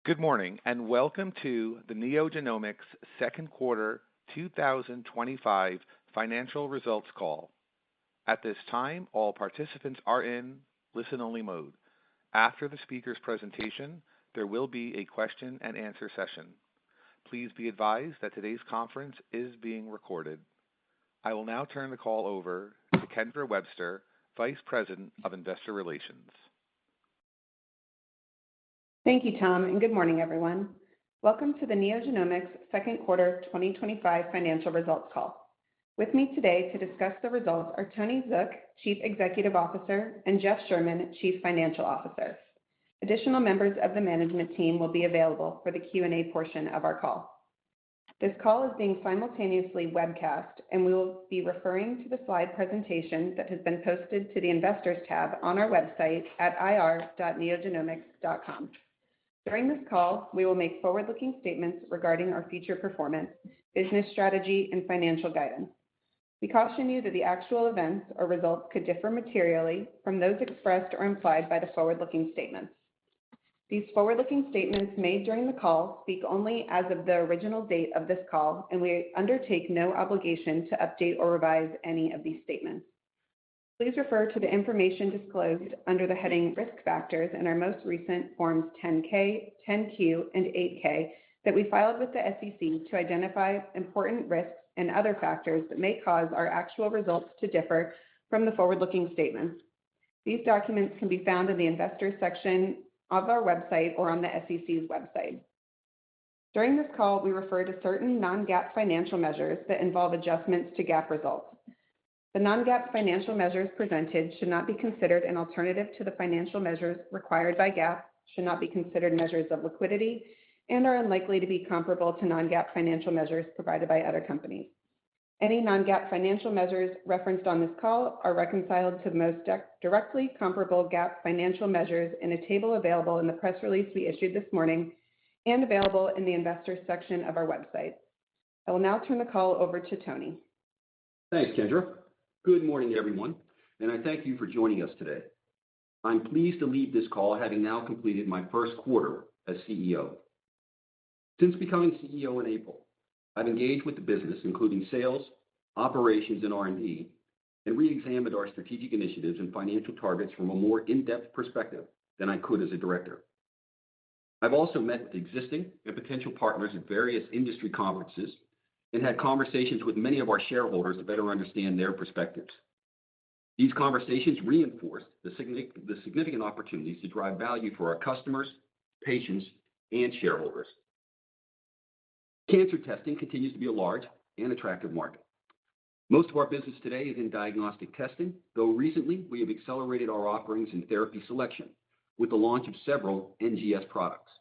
Good morning, and welcome to the NeoGenomics second quarter 2025 financial results call. At this time, all participants are in listen-only mode. After the speaker's presentation, there will be a question-and-answer session. Please be advised that today's conference is being recorded. I will now turn the call over to Kendra Webster, Vice President of Investor Relations. Thank you, Tom, and good morning, everyone. Welcome to the NeoGenomics second quarter 2025 financial results call. With me today to discuss the results are Tony Zook, Chief Executive Officer, and Jeff Sherman, Chief Financial Officer. Additional members of the management team will be available for the Q&A portion of our call. This call is being simultaneously webcast, and we will be referring to the slide presentation that has been posted to the Investors tab on our website at ir.neogenomics.com. During this call, we will make forward-looking statements regarding our future performance, business strategy, and financial guidance. We caution you that the actual events or results could differ materially from those expressed or implied by the forward-looking statements. These forward-looking statements made during the call speak only as of the original date of this call, and we undertake no obligation to update or revise any of these statements. Please refer to the information disclosed under the heading Risk Factors in our most recent Forms 10-K, 10-Q, and 8-K that we filed with the SEC to identify important risks and other factors that may cause our actual results to differ from the forward-looking statements. These documents can be found in the Investors section of our website or on the SEC's website. During this call, we refer to certain non-GAAP financial measures that involve adjustments to GAAP results. The non-GAAP financial measures presented should not be considered an alternative to the financial measures required by GAAP, should not be considered measures of liquidity, and are unlikely to be comparable to non-GAAP financial measures provided by other companies. Any non-GAAP financial measures referenced on this call are reconciled to the most directly comparable GAAP financial measures in a table available in the press release we issued this morning and available in the Investors section of our website. I will now turn the call over to Tony. Thanks, Kendra. Good morning, everyone, and I thank you for joining us today. I'm pleased to lead this call having now completed my first quarter as CEO. Since becoming CEO in April, I've engaged with the business, including sales, operations, and R&D, and re-examined our strategic initiatives and financial targets from a more in-depth perspective than I could as a director. I've also met with existing and potential partners at various industry conferences and had conversations with many of our shareholders to better understand their perspectives. These conversations reinforced the significant opportunities to drive value for our customers, patients, and shareholders. Cancer testing continues to be a large and attractive market. Most of our business today is in diagnostic testing, though recently we have accelerated our offerings in therapy selection with the launch of several NGS products.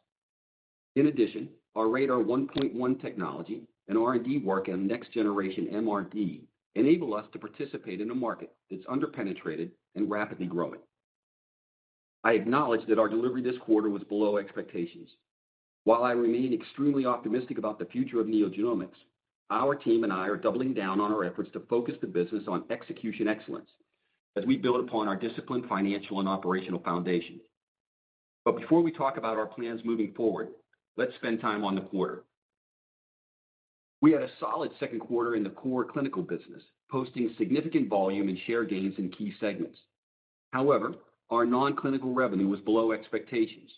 In addition, our Radar 1.1 technology and R&D work on next-generation MRD enable us to participate in a market that's underpenetrated and rapidly growing. I acknowledge that our delivery this quarter was below expectations. While I remain extremely optimistic about the future of NeoGenomics, our team and I are doubling down on our efforts to focus the business on execution excellence as we build upon our disciplined financial and operational foundation. But before we talk about our plans moving forward, let's spend time on the quarter. We had a solid second quarter in the core clinical business, posting significant volume and share gains in key segments. However, our non-clinical revenue was below expectations.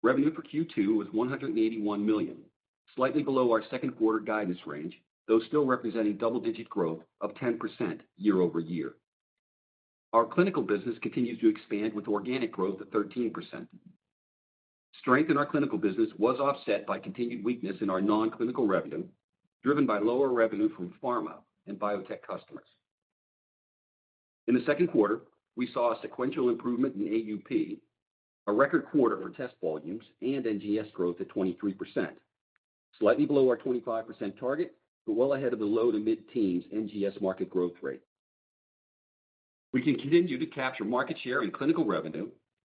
Revenue for Q2 was $181 million, slightly below our second quarter guidance range, though still representing double-digit growth of 10% year over year. Our clinical business continues to expand with organic growth of 13%. Strength in our clinical business was offset by continued weakness in our non-clinical revenue, driven by lower revenue from pharma and biotech customers. In the second quarter, we saw a sequential improvement in AUP, a record quarter for test volumes, and NGS growth at 23%, slightly below our 25% target, but well ahead of the low to mid-teens NGS market growth rate. We can continue to capture market share in clinical revenue,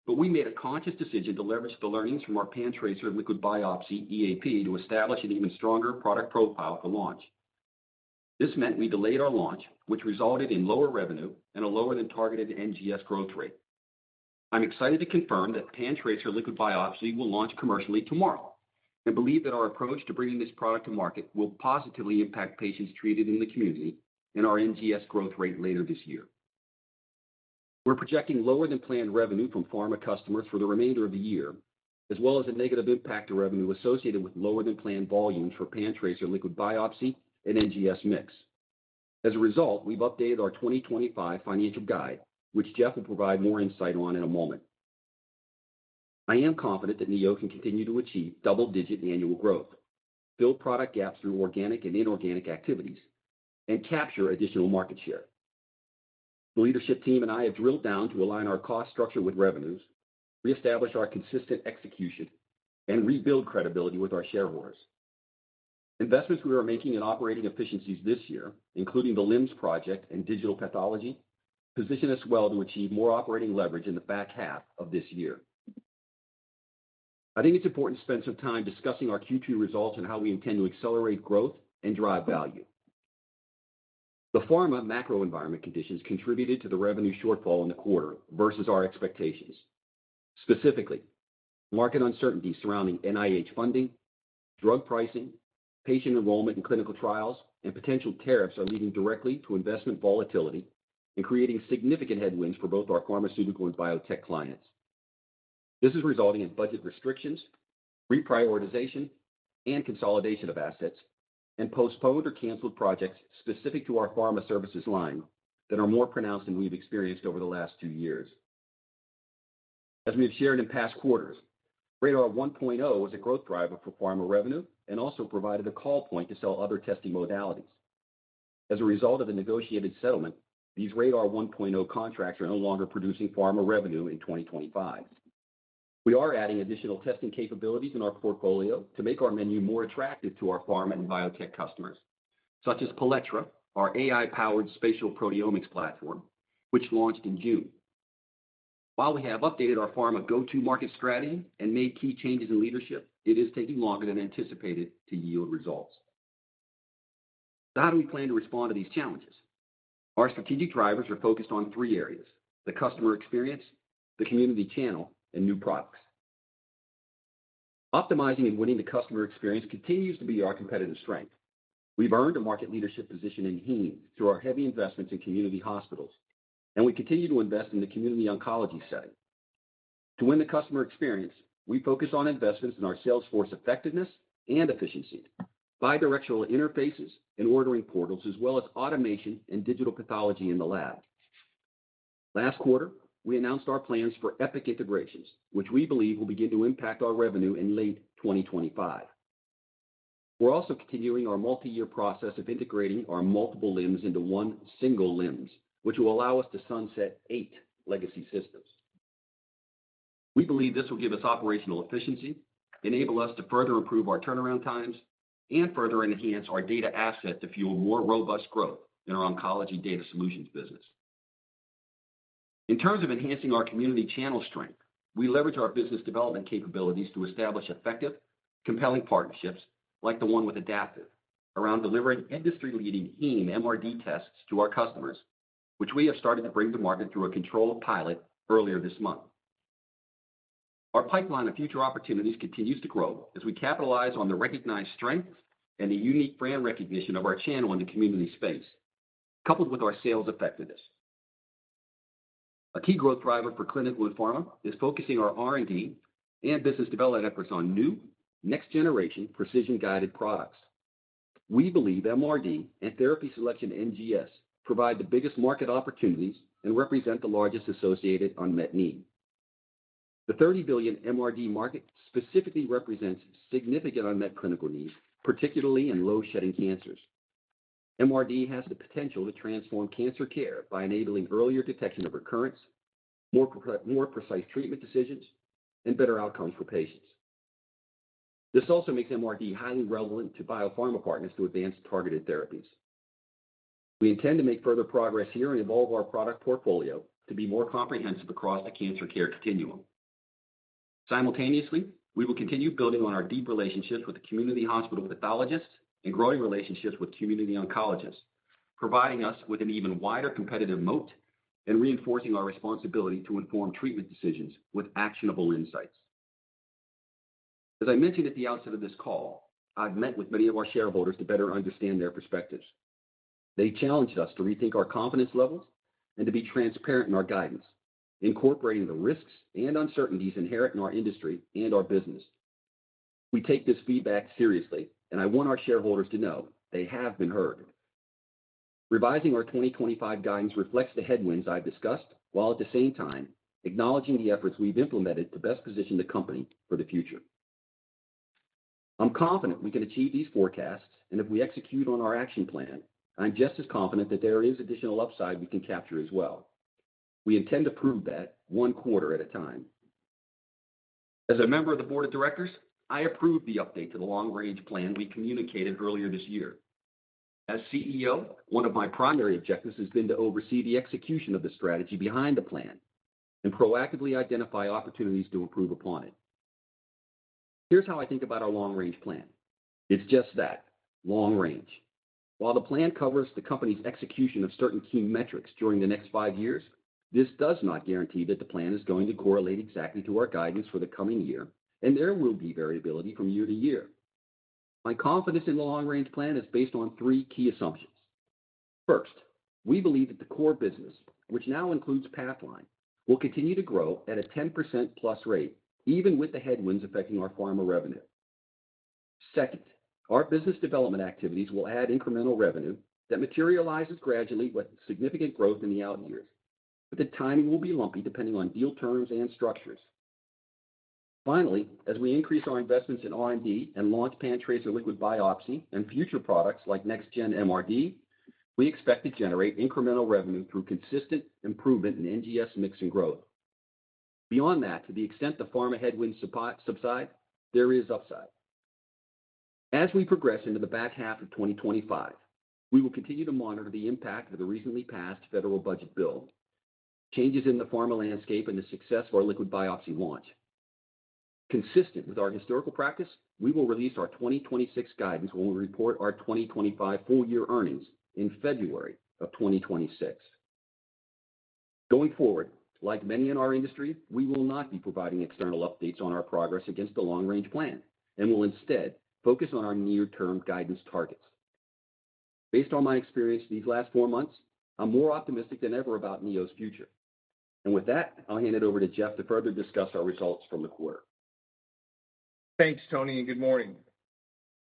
but we made a conscious decision to leverage the learnings from our PanTracer liquid biopsy EAP to establish an even stronger product profile for launch. This meant we delayed our launch, which resulted in lower revenue and a lower than targeted NGS growth rate. I'm excited to confirm that PanTracer liquid biopsy will launch commercially tomorrow and believe that our approach to bringing this product to market will positively impact patients treated in the community and our NGS growth rate later this year. We're projecting lower than planned revenue from pharma customers for the remainder of the year, as well as a negative impact to revenue associated with lower than planned volumes for PanTracer liquid biopsy and NGS mix. As a result, we've updated our 2025 financial guide, which Jeff will provide more insight on in a moment. I am confident that Neo can continue to achieve double-digit annual growth, fill product gaps through organic and inorganic activities, and capture additional market share. The leadership team and I have drilled down to align our cost structure with revenues, reestablish our consistent execution, and rebuild credibility with our shareholders. Investments we are making in operating efficiencies this year, including the LIMS project and digital pathology, position us well to achieve more operating leverage in the back half of this year. I think it's important to spend some time discussing our Q2 results and how we intend to accelerate growth and drive value. The pharma macro environment conditions contributed to the revenue shortfall in the quarter versus our expectations. Specifically, market uncertainty surrounding NIH funding, drug pricing, patient enrollment in clinical trials, and potential tariffs are leading directly to investment volatility and creating significant headwinds for both our pharmaceutical and biotech clients. This is resulting in budget restrictions, reprioritization, and consolidation of assets, and postponed or canceled projects specific to our pharma services line that are more pronounced than we've experienced over the last 2 years. As we have shared in past quarters, Radar 1.0 was a growth driver for pharma revenue and also provided a call point to sell other testing modalities. As a result of the negotiated settlement, these Radar 1.0 contracts are no longer producing pharma revenue in 2025. We are adding additional testing capabilities in our portfolio to make our menu more attractive to our pharma and biotech customers, such as Paletra, our AI-powered spatial proteomics platform, which launched in June. While we have updated our pharma go-to-market strategy and made key changes in leadership, it is taking longer than anticipated to yield results. So how do we plan to respond to these challenges? Our strategic drivers are focused on 3 areas: the customer experience, the community channel, and new products. Optimizing and winning the customer experience continues to be our competitive strength. We've earned a market leadership position in heme through our heavy investments in community hospitals, and we continue to invest in the community oncology setting. To win the customer experience, we focus on investments in our sales force effectiveness and efficiency, bidirectional interfaces and ordering portals, as well as automation and digital pathology in the lab. Last quarter, we announced our plans for Epic integrations, which we believe will begin to impact our revenue in late 2025. We're also continuing our multi-year process of integrating our multiple LIMS into one single LIMS, which will allow us to sunset 8 legacy systems. We believe this will give us operational efficiency, enable us to further improve our turnaround times, and further enhance our data asset to fuel more robust growth in our oncology data solutions business. In terms of enhancing our community channel strength, we leverage our business development capabilities to establish effective, compelling partnerships like the one with Adaptive around delivering industry-leading heme MRD tests to our customers, which we have started to bring to market through a controlled pilot earlier this month. Our pipeline of future opportunities continues to grow as we capitalize on the recognized strength and the unique brand recognition of our channel in the community space, coupled with our sales effectiveness. A key growth driver for clinical and pharma is focusing our R&D and business development efforts on new, next-generation, precision-guided products. We believe MRD and therapy selection NGS provide the biggest market opportunities and represent the largest associated unmet need. The $30 billion MRD market specifically represents significant unmet clinical needs, particularly in low-shedding cancers. MRD has the potential to transform cancer care by enabling earlier detection of recurrence, more precise treatment decisions, and better outcomes for patients. This also makes MRD highly relevant to biopharma partners to advance targeted therapies. We intend to make further progress here and evolve our product portfolio to be more comprehensive across the cancer care continuum. Simultaneously, we will continue building on our deep relationships with the community hospital pathologists and growing relationships with community oncologists, providing us with an even wider competitive moat and reinforcing our responsibility to inform treatment decisions with actionable insights. As I mentioned at the outset of this call, I've met with many of our shareholders to better understand their perspectives. They challenged us to rethink our confidence levels and to be transparent in our guidance, incorporating the risks and uncertainties inherent in our industry and our business. We take this feedback seriously, and I want our shareholders to know they have been heard. Revising our 2025 guidance reflects the headwinds I've discussed, while at the same time acknowledging the efforts we've implemented to best position the company for the future. I'm confident we can achieve these forecasts, and if we execute on our action plan, I'm just as confident that there is additional upside we can capture as well. We intend to prove that one quarter at a time. As a member of the board of directors, I approve the update to the long-range plan we communicated earlier this year. As CEO, one of my primary objectives has been to oversee the execution of the strategy behind the plan and proactively identify opportunities to improve upon it. Here's how I think about our long-range plan. It's just that, long range. While the plan covers the company's execution of certain key metrics during the next 5 years, this does not guarantee that the plan is going to correlate exactly to our guidance for the coming year, and there will be variability from year to year. My confidence in the long-range plan is based on 3 key assumptions. First, we believe that the core business, which now includes Pathline, will continue to grow at a 10% plus rate, even with the headwinds affecting our pharma revenue. Second, our business development activities will add incremental revenue that materializes gradually with significant growth in the out years, but the timing will be lumpy depending on deal terms and structures. Finally, as we increase our investments in R&D and launch PanTracer liquid biopsy and future products like next-gen MRD, we expect to generate incremental revenue through consistent improvement in NGS mix and growth. Beyond that, to the extent the pharma headwinds subside, there is upside. As we progress into the back half of 2025, we will continue to monitor the impact of the recently passed federal budget bill, changes in the pharma landscape, and the success of our liquid biopsy launch. Consistent with our historical practice, we will release our 2026 guidance when we report our 2025 full-year earnings in February of 2026. Going forward, like many in our industry, we will not be providing external updates on our progress against the long-range plan, and will instead focus on our near-term guidance targets. Based on my experience these last 4 months, I'm more optimistic than ever about Neo's future. And with that, I'll hand it over to Jeff to further discuss our results from the quarter. Thanks, Tony, and good morning.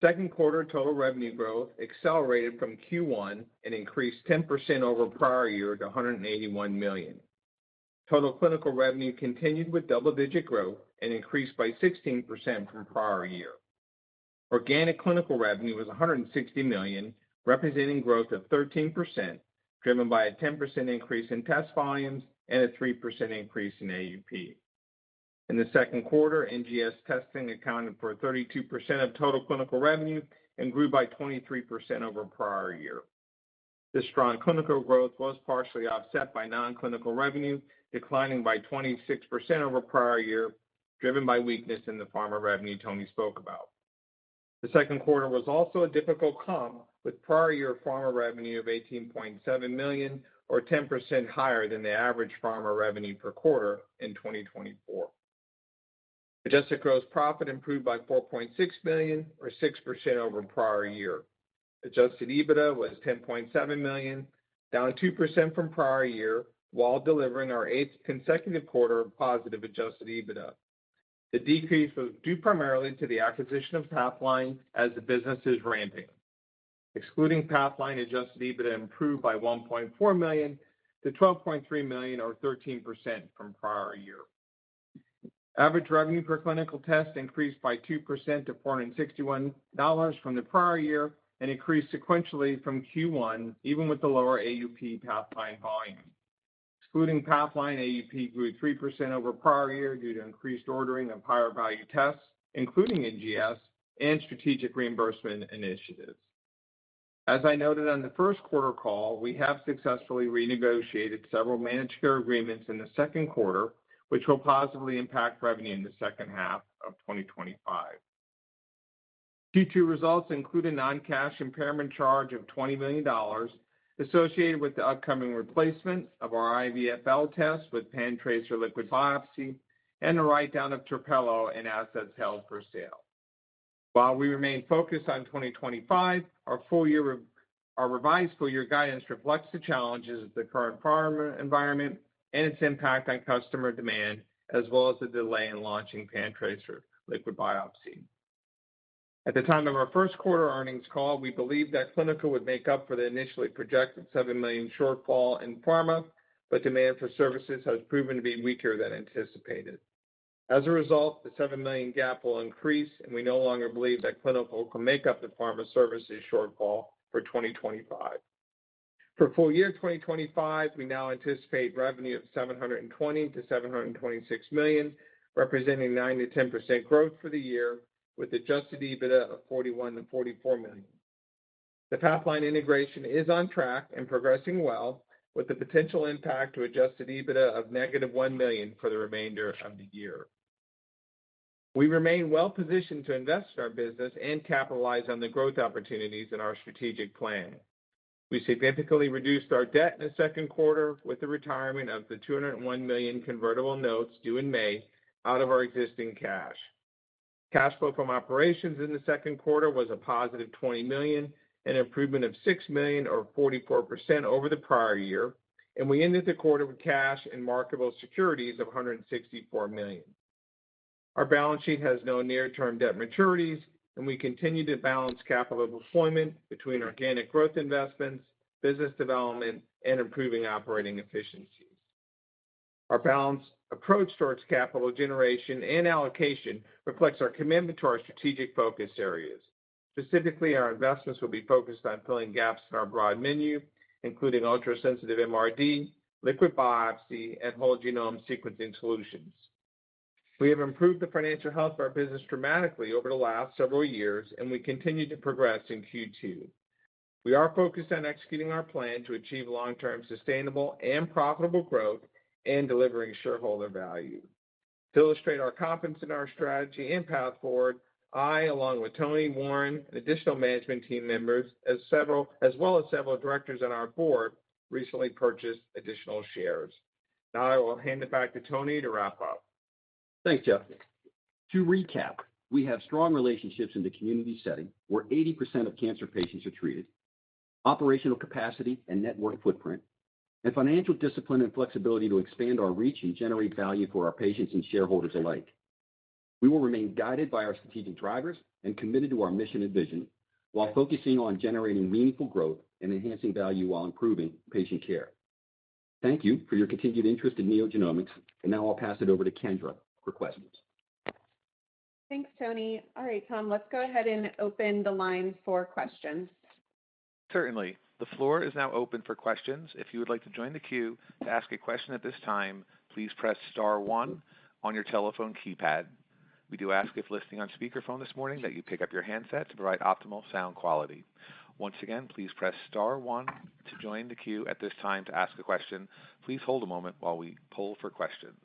Second quarter total revenue growth accelerated from Q1 and increased 10% over prior year to $181 million. Total clinical revenue continued with double-digit growth and increased by 16% from prior year. Organic clinical revenue was $160 million, representing growth of 13%, driven by a 10% increase in test volumes and a 3% increase in AUP. In the second quarter, NGS testing accounted for 32% of total clinical revenue and grew by 23% over prior year. This strong clinical growth was partially offset by non-clinical revenue, declining by 26% over prior year, driven by weakness in the pharma revenue Tony spoke about. The second quarter was also a difficult comp, with prior year pharma revenue of $18.7 million, or 10% higher than the average pharma revenue per quarter in 2024. Adjusted gross profit improved by $4.6 million, or 6% over prior year. Adjusted EBITDA was $10.7 million, down 2% from prior year, while delivering our 8th consecutive quarter of positive adjusted EBITDA. The decrease was due primarily to the acquisition of Pathline as the business is ramping. Excluding Pathline, adjusted EBITDA improved by $1.4 million to $12.3 million, or 13% from prior year. Average revenue per clinical test increased by 2% to $461 from the prior year and increased sequentially from Q1, even with the lower AUP Pathline volume. Excluding Pathline, AUP grew 3% over prior year due to increased ordering of higher value tests, including NGS, and strategic reimbursement initiatives. As I noted on the first quarter call, we have successfully renegotiated several managed care agreements in the second quarter, which will positively impact revenue in the second half of 2025. Q2 results include a non-cash impairment charge of $20 million, associated with the upcoming replacement of our IVFL test with PanTracer liquid biopsy and the write-down of Trapelo and assets held for sale. While we remain focused on 2025, our revised full-year guidance reflects the challenges of the current pharma environment and its impact on customer demand, as well as the delay in launching PanTracer liquid biopsy. At the time of our first quarter earnings call, we believed that clinical would make up for the initially projected $7 million shortfall in pharma, but demand for services has proven to be weaker than anticipated. As a result, the $7 million gap will increase, and we no longer believe that clinical can make up the pharma services shortfall for 2025. For full year 2025, we now anticipate revenue of $720 to $726 million, representing 9 to 10% growth for the year, with adjusted EBITDA of $41 to $44 million. The Pathline integration is on track and progressing well, with the potential impact to adjusted EBITDA of negative $1 million for the remainder of the year. We remain well positioned to invest in our business and capitalize on the growth opportunities in our strategic plan. We significantly reduced our debt in the second quarter with the retirement of the $201 million convertible notes due in May out of our existing cash. Cash flow from operations in the second quarter was a positive $20 million, an improvement of $6 million or 44% over the prior year, and we ended the quarter with cash and marketable securities of $164 million. Our balance sheet has no near-term debt maturities, and we continue to balance capital deployment between organic growth investments, business development, and improving operating efficiencies. Our balanced approach towards capital generation and allocation reflects our commitment to our strategic focus areas. Specifically, our investments will be focused on filling gaps in our broad menu, including ultrasensitive MRD, liquid biopsy, and whole genome sequencing solutions. We have improved the financial health of our business dramatically over the last several years, and we continue to progress in Q2. We are focused on executing our plan to achieve long-term sustainable and profitable growth and delivering shareholder value. To illustrate our confidence in our strategy and path forward, I, along with Tony, Warren, and additional management team members, as well as several directors on our board, recently purchased additional shares. Now I will hand it back to Tony to wrap up. Thanks, Jeff. To recap, we have strong relationships in the community setting where 80% of cancer patients are treated, operational capacity and network footprint, and financial discipline and flexibility to expand our reach and generate value for our patients and shareholders alike. We will remain guided by our strategic drivers and committed to our mission and vision while focusing on generating meaningful growth and enhancing value while improving patient care. Thank you for your continued interest in NeoGenomics, and now I'll pass it over to Kendra for questions. Thanks, Tony. All right, Tom, let's go ahead and open the line for questions. Certainly. The floor is now open for questions. If you would like to join the queue to ask a question at this time, please press star 1 on your telephone keypad. We do ask, if listening on speakerphone this morning, that you pick up your handset to provide optimal sound quality. Once again, please press star 1 to join the queue at this time to ask a question. Please hold a moment while we poll for questions.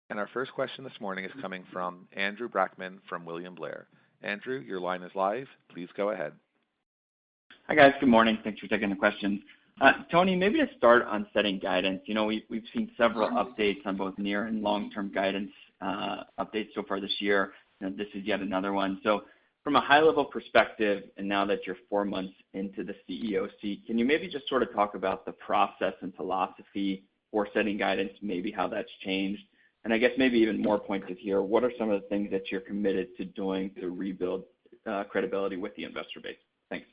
And our first question this morning is coming from Andrew Brackmann from William Blair. Andrew, your line is live. Please go ahead. Hi, guys. Good morning. Thanks for taking the questions. Tony, maybe to start on setting guidance, we've seen several updates on both near and long-term guidance updates so far this year. This is yet another one. So from a high-level perspective, and now that you're 4 months into the CEO seat, can you maybe just sort of talk about the process and philosophy for setting guidance, maybe how that's changed? And I guess maybe even more pointed here, what are some of the things that you're committed to doing to rebuild credibility with the investor base? Thanks.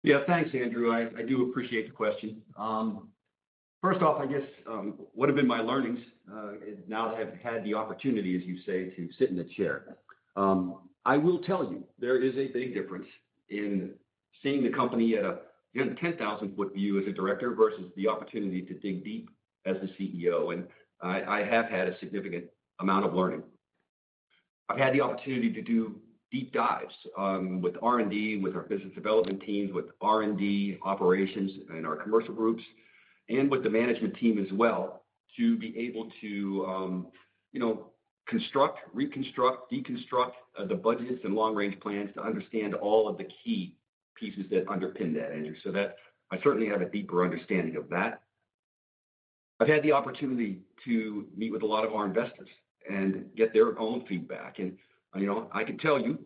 Yeah, thanks, Andrew. I do appreciate the question. First off, I guess what have been my learnings now that I've had the opportunity, as you say, to sit in the chair? I will tell you, there is a big difference in seeing the company at a 10,000-foot view as a director versus the opportunity to dig deep as the CEO. And I have had a significant amount of learning. I've had the opportunity to do deep dives with R&D, with our business development teams, with R&D operations and our commercial groups, and with the management team as well, to be able to, construct, reconstruct, deconstruct the budgets and long-range plans to understand all of the key pieces that underpin that, Andrew, so that I certainly have a deeper understanding of that. I've had the opportunity to meet with a lot of our investors and get their own feedback. And, I can tell you,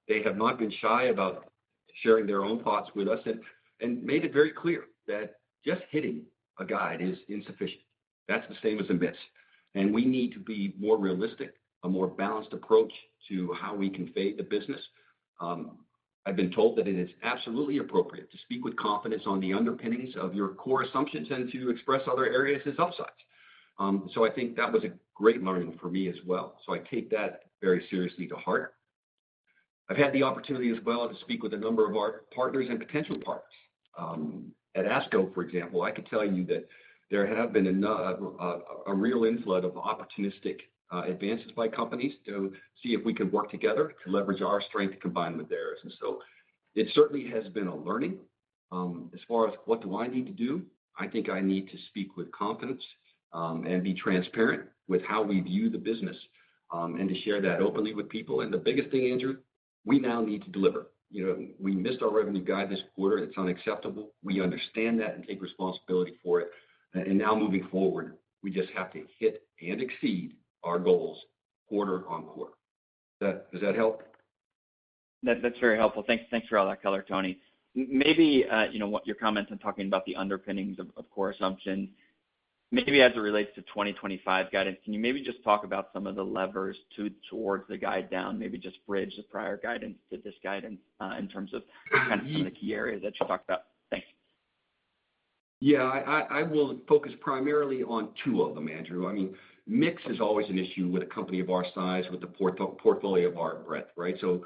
they have not been shy about sharing their own thoughts with us and made it very clear that just hitting a guide is insufficient. That's the same as a miss. And we need to be more realistic, a more balanced approach to how we convey the business. I've been told that it is absolutely appropriate to speak with confidence on the underpinnings of your core assumptions and to express other areas as upsides. So I think that was a great learning for me as well. So I take that very seriously to heart. I've had the opportunity as well to speak with a number of our partners and potential partners. At ASCO, for example, I could tell you that there have been a real inflood of opportunistic advances by companies to see if we can work together to leverage our strength combined with theirs. And so it certainly has been a learning. As far as what do I need to do, I think I need to speak with confidence and be transparent with how we view the business and to share that openly with people. And the biggest thing, Andrew, we now need to deliver. We missed our revenue guide this quarter. It's unacceptable. We understand that and take responsibility for it. And now moving forward, we just have to hit and exceed our goals quarter on quarter. Does that help? That's very helpful. Thanks for all that color, Tony. Maybe what your comments on talking about the underpinnings of core assumptions. Maybe as it relates to 2025 guidance, can you maybe just talk about some of the levers towards the guide down, maybe just bridge the prior guidance to this guidance in terms of kind of some of the key areas that you talked about? Thanks. Yeah, I will focus primarily on two of them, Andrew. I mean, mix is always an issue with a company of our size, with the portfolio of our breadth, right? So,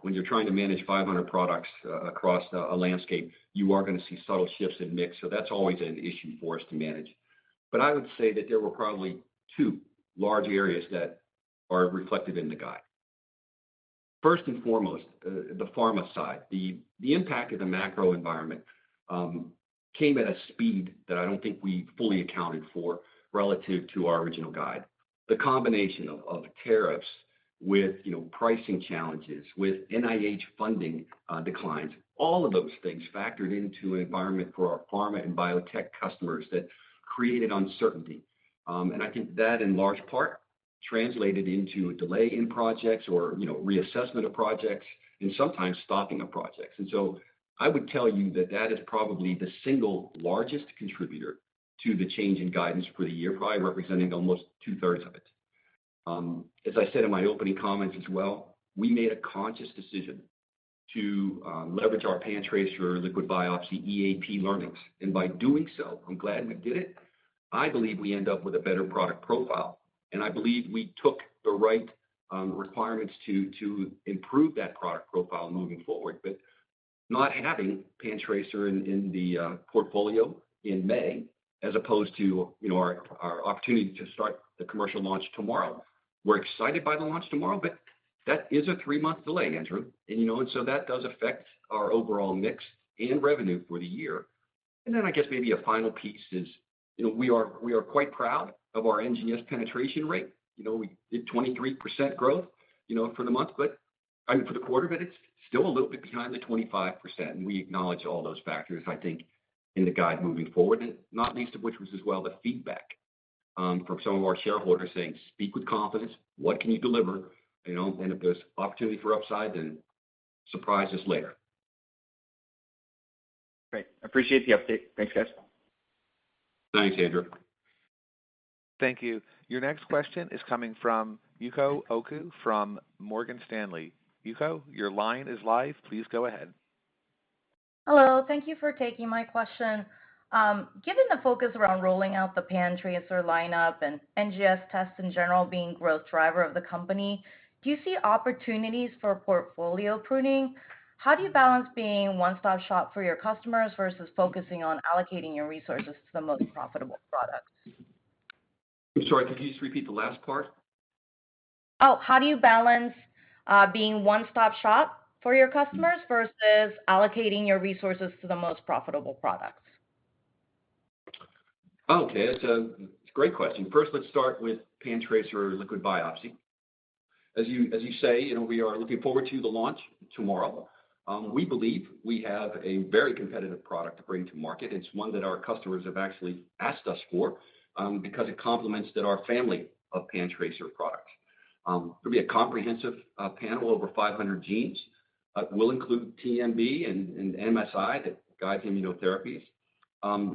when you're trying to manage 500 products across a landscape, you are going to see subtle shifts in mix. So that's always an issue for us to manage. But I would say that there were probably two large areas that are reflected in the guide. First and foremost, the pharma side. The impact of the macro environment came at a speed that I don't think we fully accounted for relative to our original guide. The combination of tariffs with pricing challenges, with NIH funding declines, all of those things factored into an environment for our pharma and biotech customers that created uncertainty. And I think that in large part translated into a delay in projects or reassessment of projects and sometimes stopping of projects. And so I would tell you that is probably the single largest contributor to the change in guidance for the year, probably representing almost 2/3 of it. As I said in my opening comments as well, we made a conscious decision to leverage our PanTracer liquid biopsy EAP learnings. And by doing so, I'm glad we did it. I believe we end up with a better product profile. And I believe we took the right requirements to improve that product profile moving forward. But not having PanTracer in the portfolio in May, as opposed to our opportunity to start the commercial launch tomorrow. We're excited by the launch tomorrow, but that is a 3-month delay, Andrew. And so that does affect our overall mix and revenue for the year. And then I guess maybe a final piece is, we are quite proud of our NGS penetration rate. We did 23% growth, for the month, for the quarter, but it's still a little bit behind the 25%. And we acknowledge all those factors, I think, in the guide moving forward, and not least of which was as well the feedback from some of our shareholders saying, speak with confidence, what can you deliver, and if there's opportunity for upside, then surprise us later. Great. Appreciate the update. Thanks, guys. Thanks, Andrew. Thank you. Your next question is coming from Yuko Oku from Morgan Stanley. Yuko, your line is live. Please go ahead. Hello. Thank you for taking my question. Given the focus around rolling out the PanTracer lineup and NGS tests in general being growth driver of the company, do you see opportunities for portfolio pruning? How do you balance being one-stop shop for your customers versus focusing on allocating your resources to the most profitable products? I'm sorry, could you just repeat the last part? How do you balance being one-stop shop for your customers versus allocating your resources to the most profitable products? Okay, it's a great question. First, let's start with PanTracer liquid biopsy. As you say, we are looking forward to the launch tomorrow. We believe we have a very competitive product to bring to market. It's one that our customers have actually asked us for because it complements our family of PanTracer products. There'll be a comprehensive panel over 500 genes. Will include TMB and MSI, that guides immunotherapies.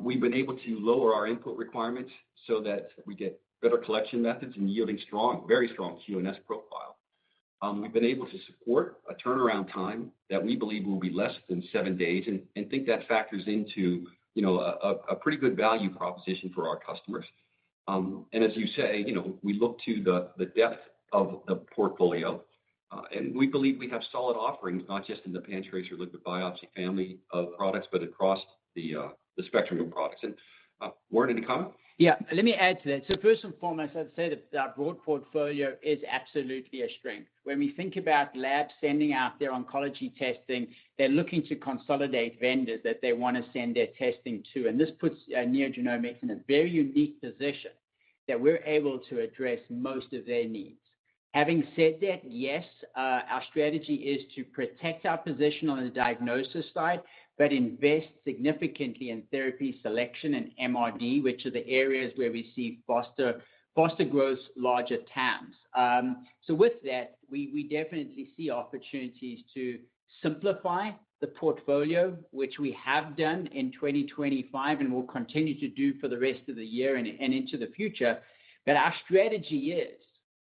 We've been able to lower our input requirements so that we get better collection methods and yielding very strong QNS profile. We've been able to support a turnaround time that we believe will be less than 7 days, and think that factors into a pretty good value proposition for our customers. And as you say, we look to the depth of the portfolio, and we believe we have solid offerings, not just in the PanTracer liquid biopsy family of products, but across the spectrum of products. And Warren, any comment? Yeah, let me add to that. So first and foremost, I'd say that our broad portfolio is absolutely a strength. When we think about labs sending out their oncology testing, they're looking to consolidate vendors that they want to send their testing to. And this puts NeoGenomics in a very unique position that we're able to address most of their needs. Having said that, yes, our strategy is to protect our position on the diagnosis side, but invest significantly in therapy selection and MRD, which are the areas where we see faster growth, larger TAMs. So with that, we definitely see opportunities to simplify the portfolio, which we have done in 2025 and will continue to do for the rest of the year and into the future. But our strategy is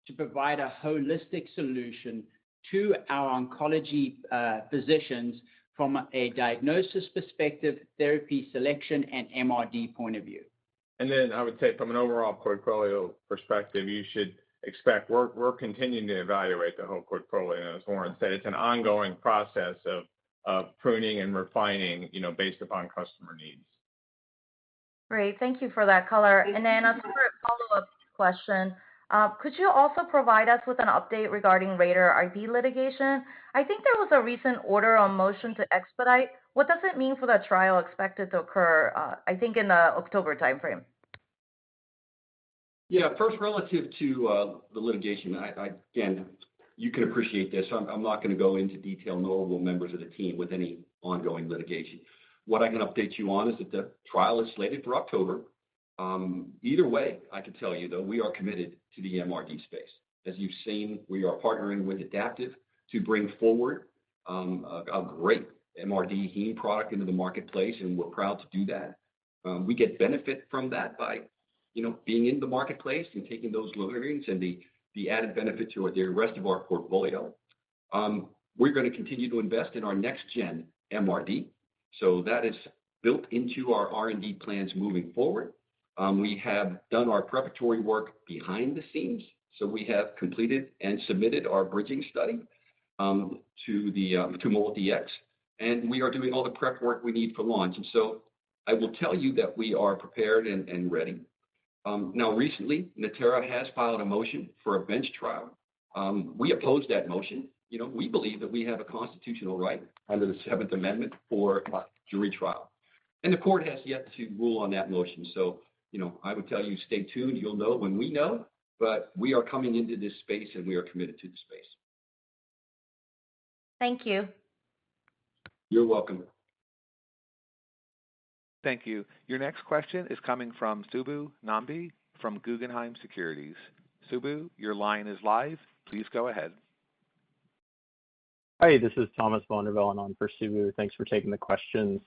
to provide a holistic solution to our oncology physicians from a diagnosis perspective, therapy selection, and MRD point of view. And then I would say from an overall portfolio perspective, you should expect we're continuing to evaluate the whole portfolio. As Warren said, it's an ongoing process of pruning and refining, based upon customer needs. Great. Thank you for that color. And then a separate follow-up question. Could you also provide us with an update regarding Rader IP litigation? I think there was a recent order on motion to expedite. What does it mean for the trial expected to occur, I think in the October timeframe? Yeah, first, relative to the litigation, again, you can appreciate this. I'm not going to go into detail, nor will members of the team, with any ongoing litigation. What I can update you on is that the trial is slated for October. Either way, I can tell you, though, we are committed to the MRD space. As you've seen, we are partnering with Adaptive to bring forward a great MRD heme product into the marketplace, and we're proud to do that. We get benefit from that by, being in the marketplace and taking those learnings and the added benefit to the rest of our portfolio. We're going to continue to invest in our next-gen MRD, so that is built into our R&D plans moving forward. We have done our preparatory work behind the scenes, so we have completed and submitted our bridging study to MolDX, and we are doing all the prep work we need for launch. And so I will tell you that we are prepared and ready. Now, recently, Natera has filed a motion for a bench trial. We oppose that motion. We believe that we have a constitutional right under the 7th Amendment for a jury trial, and the court has yet to rule on that motion. So I would tell you, stay tuned. You'll know when we know, but we are coming into this space and we are committed to the space. Thank you. You're welcome. Thank you. Your next question is coming from Subbu Nambi from Guggenheim Securities. Subbu, your line is live. Please go ahead. Hi, this is Thomas Vondervellen on for Subbu. Thanks for taking the questions.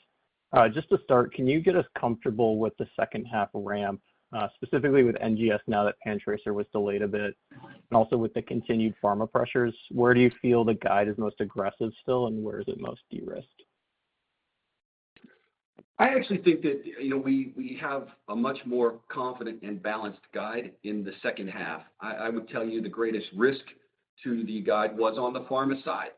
Just to start, can you get us comfortable with the second half ramp, specifically with NGS now that PanTracer was delayed a bit, and also with the continued pharma pressures? Where do you feel the guide is most aggressive still, and where is it most de-risked? I actually think that we have a much more confident and balanced guide in the second half. I would tell you the greatest risk to the guide was on the pharma side,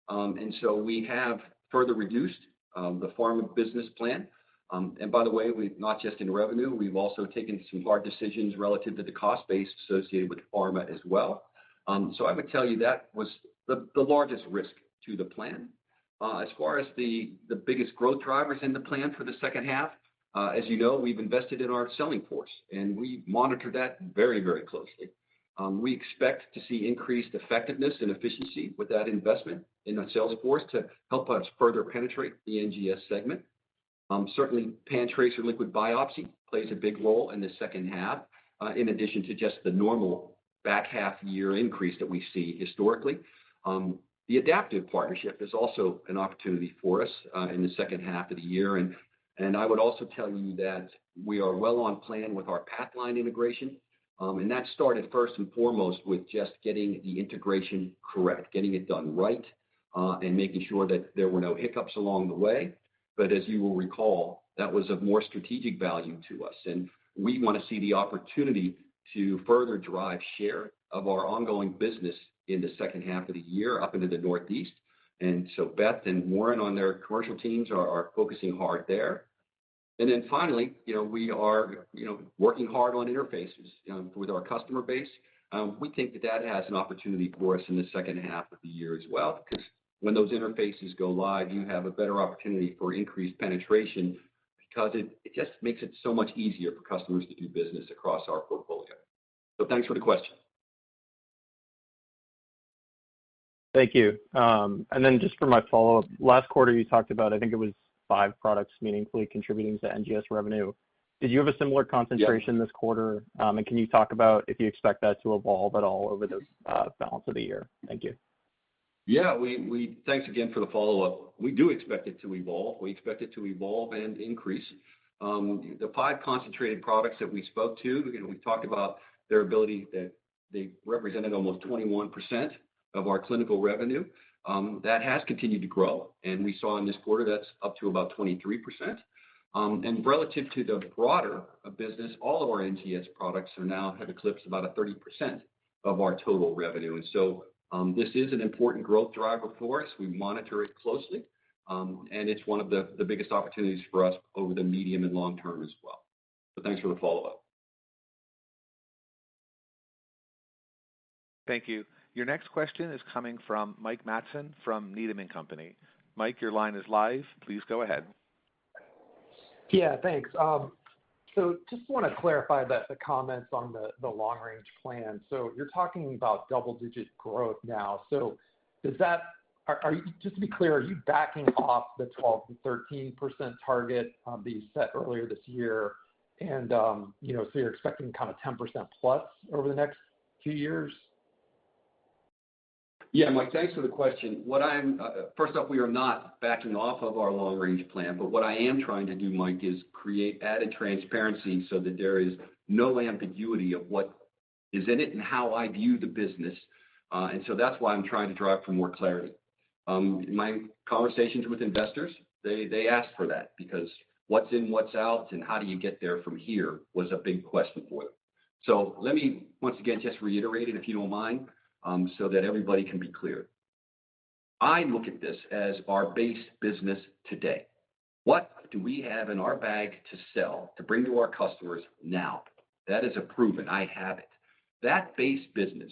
and so we have further reduced the pharma business plan. And by the way, we've not just in revenue, we've also taken some hard decisions relative to the cost base associated with pharma as well. So I would tell you that was the largest risk to the plan. As far as the biggest growth drivers in the plan for the second half, as you know, we've invested in our selling force, and we monitor that very, very closely. We expect to see increased effectiveness and efficiency with that investment in our sales force to help us further penetrate the NGS segment. Certainly, PanTracer liquid biopsy plays a big role in the second half, in addition to just the normal back half year increase that we see historically. The Adaptive partnership is also an opportunity for us in the second half of the year. And I would also tell you that we are well on plan with our Pathline integration. And that started first and foremost with just getting the integration correct, getting it done right, and making sure that there were no hiccups along the way. But as you will recall, that was of more strategic value to us. And we want to see the opportunity to further drive share of our ongoing business in the second half of the year up into the Northeast. And so Beth and Warren on their commercial teams are focusing hard there. And then finally, we are, working hard on interfaces with our customer base. We think that has an opportunity for us in the second half of the year as well, because when those interfaces go live, you have a better opportunity for increased penetration because it just makes it so much easier for customers to do business across our portfolio. So thanks for the question. Thank you. And then just for my follow-up, last quarter you talked about, I think it was 5 products meaningfully contributing to NGS revenue. Did you have a similar concentration this quarter? And can you talk about if you expect that to evolve at all over the balance of the year? Thank you. Yeah, we thanks again for the follow-up. We do expect it to evolve. We expect it to evolve and increase. The 5 concentrated products that we spoke to, we talked about their ability that they represented almost 21% of our clinical revenue. That has continued to grow, and we saw in this quarter that's up to about 23%. And relative to the broader business, all of our NGS products have eclipsed about 30% of our total revenue. And so this is an important growth driver for us. We monitor it closely, and it's one of the biggest opportunities for us over the medium and long term as well. So thanks for the follow-up. Thank you. Your next question is coming from Mike Matson from Needham & Company. Mike, your line is live. Please go ahead. Yeah, thanks. So just want to clarify the comments on the long-range plan. So you're talking about double-digit growth now. So does that, just to be clear, are you backing off the 12 to 13% target that you set earlier this year? And, so you're expecting kind of 10% plus over the next few years? Yeah, Mike, thanks for the question. First off, we are not backing off of our long-range plan, but what I am trying to do, Mike, is create added transparency so that there is no ambiguity of what is in it and how I view the business. And so that's why I'm trying to drive for more clarity. In my conversations with investors, they ask for that because what's in, what's out, and how do you get there from here was a big question for them. So let me once again just reiterate it, if you don't mind, so that everybody can be clear. I look at this as our base business today. What do we have in our bag to sell, to bring to our customers now? That is a proven. I have it. That base business,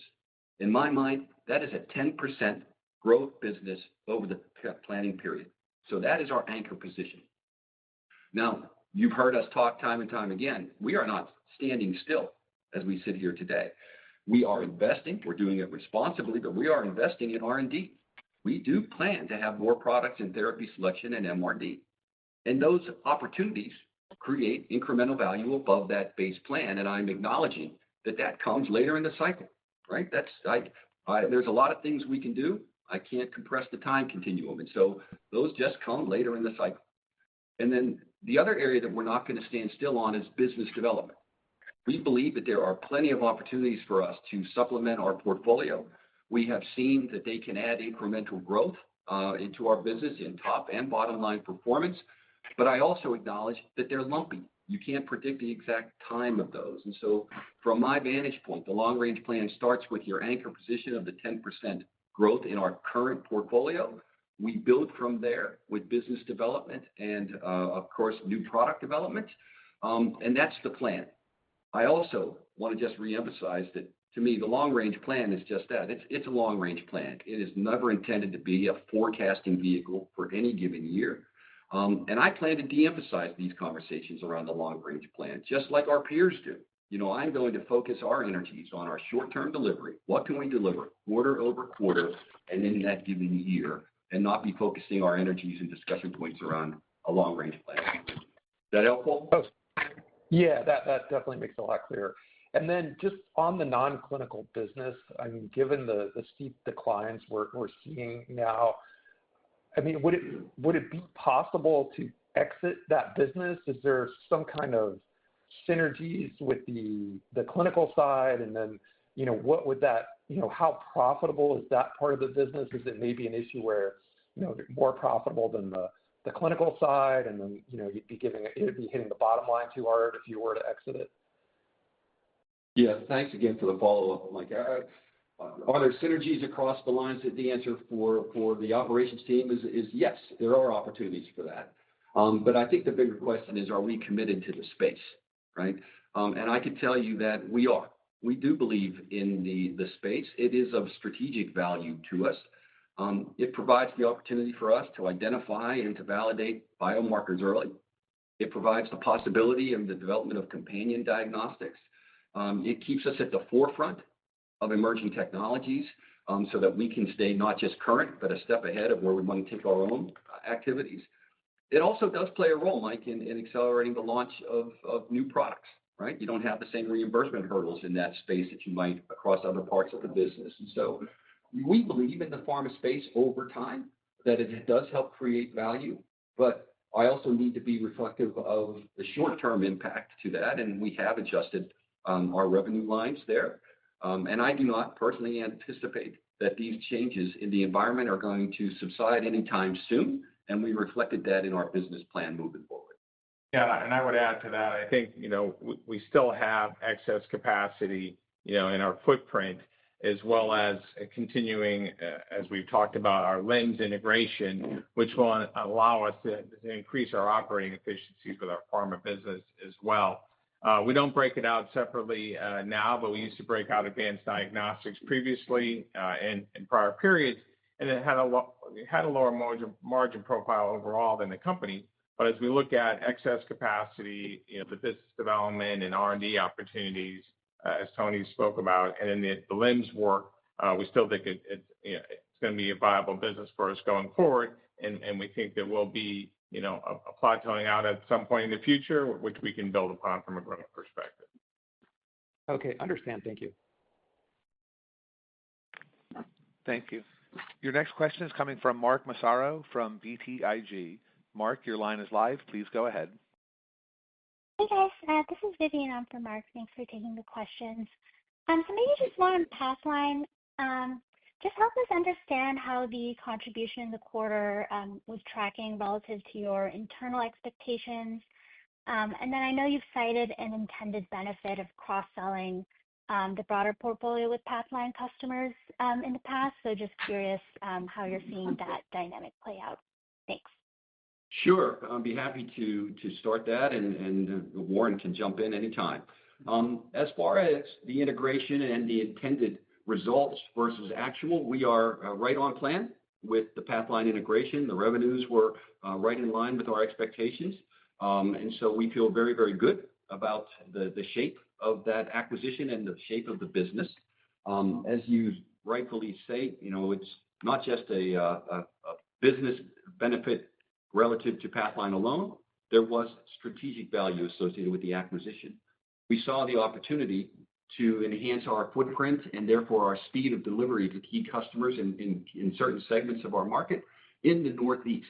in my mind, that is a 10% growth business over the planning period. So that is our anchor position. Now, you've heard us talk time and time again. We are not standing still as we sit here today. We are investing. We're doing it responsibly, but we are investing in R&D. We do plan to have more products in therapy selection and MRD. And those opportunities create incremental value above that base plan. And I'm acknowledging that comes later in the cycle, right? There's a lot of things we can do. I can't compress the time continuum. And so those just come later in the cycle. And then the other area that we're not going to stand still on is business development. We believe that there are plenty of opportunities for us to supplement our portfolio. We have seen that they can add incremental growth into our business in top and bottom line performance. But I also acknowledge that they're lumpy. You can't predict the exact time of those. And so from my vantage point, the long-range plan starts with your anchor position of the 10% growth in our current portfolio. We build from there with business development and, of course, new product development. And that's the plan. I also want to just reemphasize that, to me, the long-range plan is just that. It's a long-range plan. It is never intended to be a forecasting vehicle for any given year. And I plan to de-emphasize these conversations around the long-range plan, just like our peers do. I'm going to focus our energies on our short-term delivery. What can we deliver quarter over quarter and in that given year, and not be focusing our energies and discussion points around a long-range plan. Is that helpful? Oh, yeah, that definitely makes it a lot clearer. And then just on the non-clinical business, I mean, given the steep declines we're seeing now, I mean, would it be possible to exit that business? Is there some kind of synergies with the clinical side? And then, what would that, how profitable is that part of the business? Is it maybe an issue where, more profitable than the clinical side, and then, it'd be hitting the bottom line too hard if you were to exit it? Yeah, thanks again for the follow-up, Mike. Are there synergies across the lines? The answer for the operations team is yes, there are opportunities for that. But I think the bigger question is, are we committed to the space, right? And I can tell you that we are. We do believe in the space. It is of strategic value to us. It provides the opportunity for us to identify and to validate biomarkers early. It provides the possibility of the development of companion diagnostics. It keeps us at the forefront of emerging technologies so that we can stay not just current, but a step ahead of where we want to take our own activities. It also does play a role, Mike, in accelerating the launch of new products, right? You don't have the same reimbursement hurdles in that space that you might across other parts of the business. And so we believe in the pharma space over time, that it does help create value, but I also need to be reflective of the short-term impact to that, and we have adjusted our revenue lines there. And I do not personally anticipate that these changes in the environment are going to subside anytime soon, and we reflected that in our business plan moving forward. Yeah, and I would add to that, I think, we still have excess capacity, in our footprint, as well as continuing, as we've talked about, our LIMS integration, which will allow us to increase our operating efficiencies with our pharma business as well. We don't break it out separately now, but we used to break out advanced diagnostics previously in prior periods, and it had a lower margin profile overall than the company. But as we look at excess capacity, the business development and R&D opportunities, as Tony spoke about, and in the LIMS work, we still think it's going to be a viable business for us going forward, and we think there will be a plateauing out at some point in the future, which we can build upon from a growth perspective. Okay, understand. Thank you. Thank you. Your next question is coming from Mark Massaro from BTIG. Mark, your line is live. Please go ahead. Hey guys, this is Vivian on for Mark. Thanks for taking the questions. So maybe just one on Pathline. Just help us understand how the contribution in the quarter was tracking relative to your internal expectations. And then I know you've cited an intended benefit of cross-selling the broader portfolio with Pathline customers in the past. So just curious how you're seeing that dynamic play out. Thanks. Sure. I'd be happy to start that, and Warren can jump in anytime. As far as the integration and the intended results versus actual, we are right on plan with the Pathline integration. The revenues were right in line with our expectations. And so we feel very, very good about the shape of that acquisition and the shape of the business. As you rightfully say, it's not just a business benefit relative to Pathline alone. There was strategic value associated with the acquisition. We saw the opportunity to enhance our footprint and therefore our speed of delivery to key customers in certain segments of our market in the Northeast.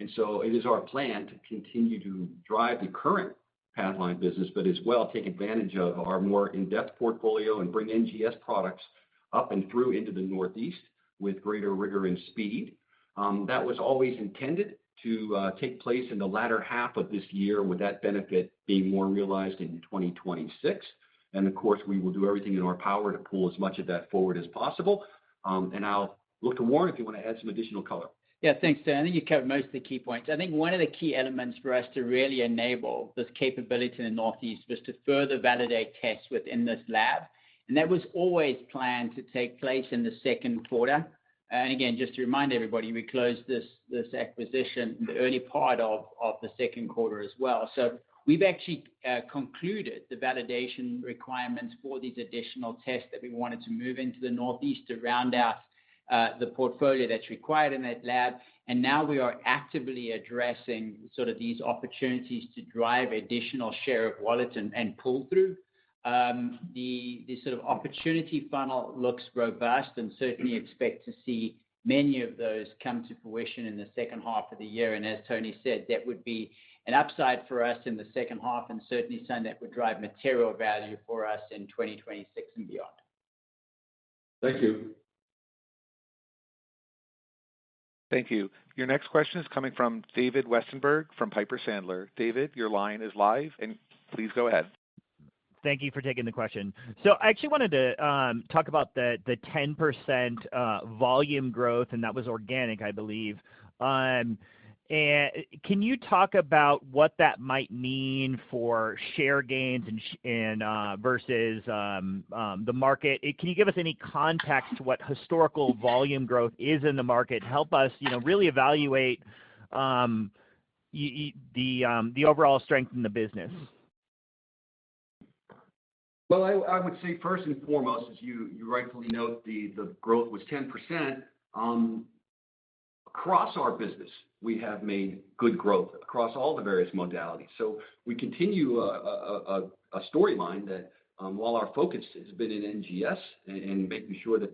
And so it is our plan to continue to drive the current Pathline business, but as well take advantage of our more in-depth portfolio and bring NGS products up and through into the Northeast with greater rigor and speed. That was always intended to take place in the latter half of this year, with that benefit being more realized in 2026. And of course, we will do everything in our power to pull as much of that forward as possible. And I'll look to Warren if you want to add some additional color. Yeah, thanks, Dan. I think you covered most of the key points. I think one of the key elements for us to really enable this capability in the Northeast was to further validate tests within this lab. And that was always planned to take place in the second quarter. And again, just to remind everybody, we closed this acquisition in the early part of the second quarter as well. So we've actually concluded the validation requirements for these additional tests that we wanted to move into the Northeast to round out the portfolio that's required in that lab. And now we are actively addressing sort of these opportunities to drive additional share of wallet and pull through. The sort of opportunity funnel looks robust, and certainly expect to see many of those come to fruition in the second half of the year. And as Tony said, that would be an upside for us in the second half, and certainly something that would drive material value for us in 2026 and beyond. Thank you. Thank you. Your next question is coming from David Westenberg from Piper Sandler. David, your line is live, and please go ahead. Thank you for taking the question. So I actually wanted to talk about the 10% volume growth, and that was organic, I believe. And can you talk about what that might mean for share gains and versus the market? Can you give us any context to what historical volume growth is in the market? Help us, really evaluate the overall strength in the business. Well, I would say first and foremost, as you rightfully note, the growth was 10%. Across our business, we have made good growth across all the various modalities. So we continue a storyline that while our focus has been in NGS and making sure that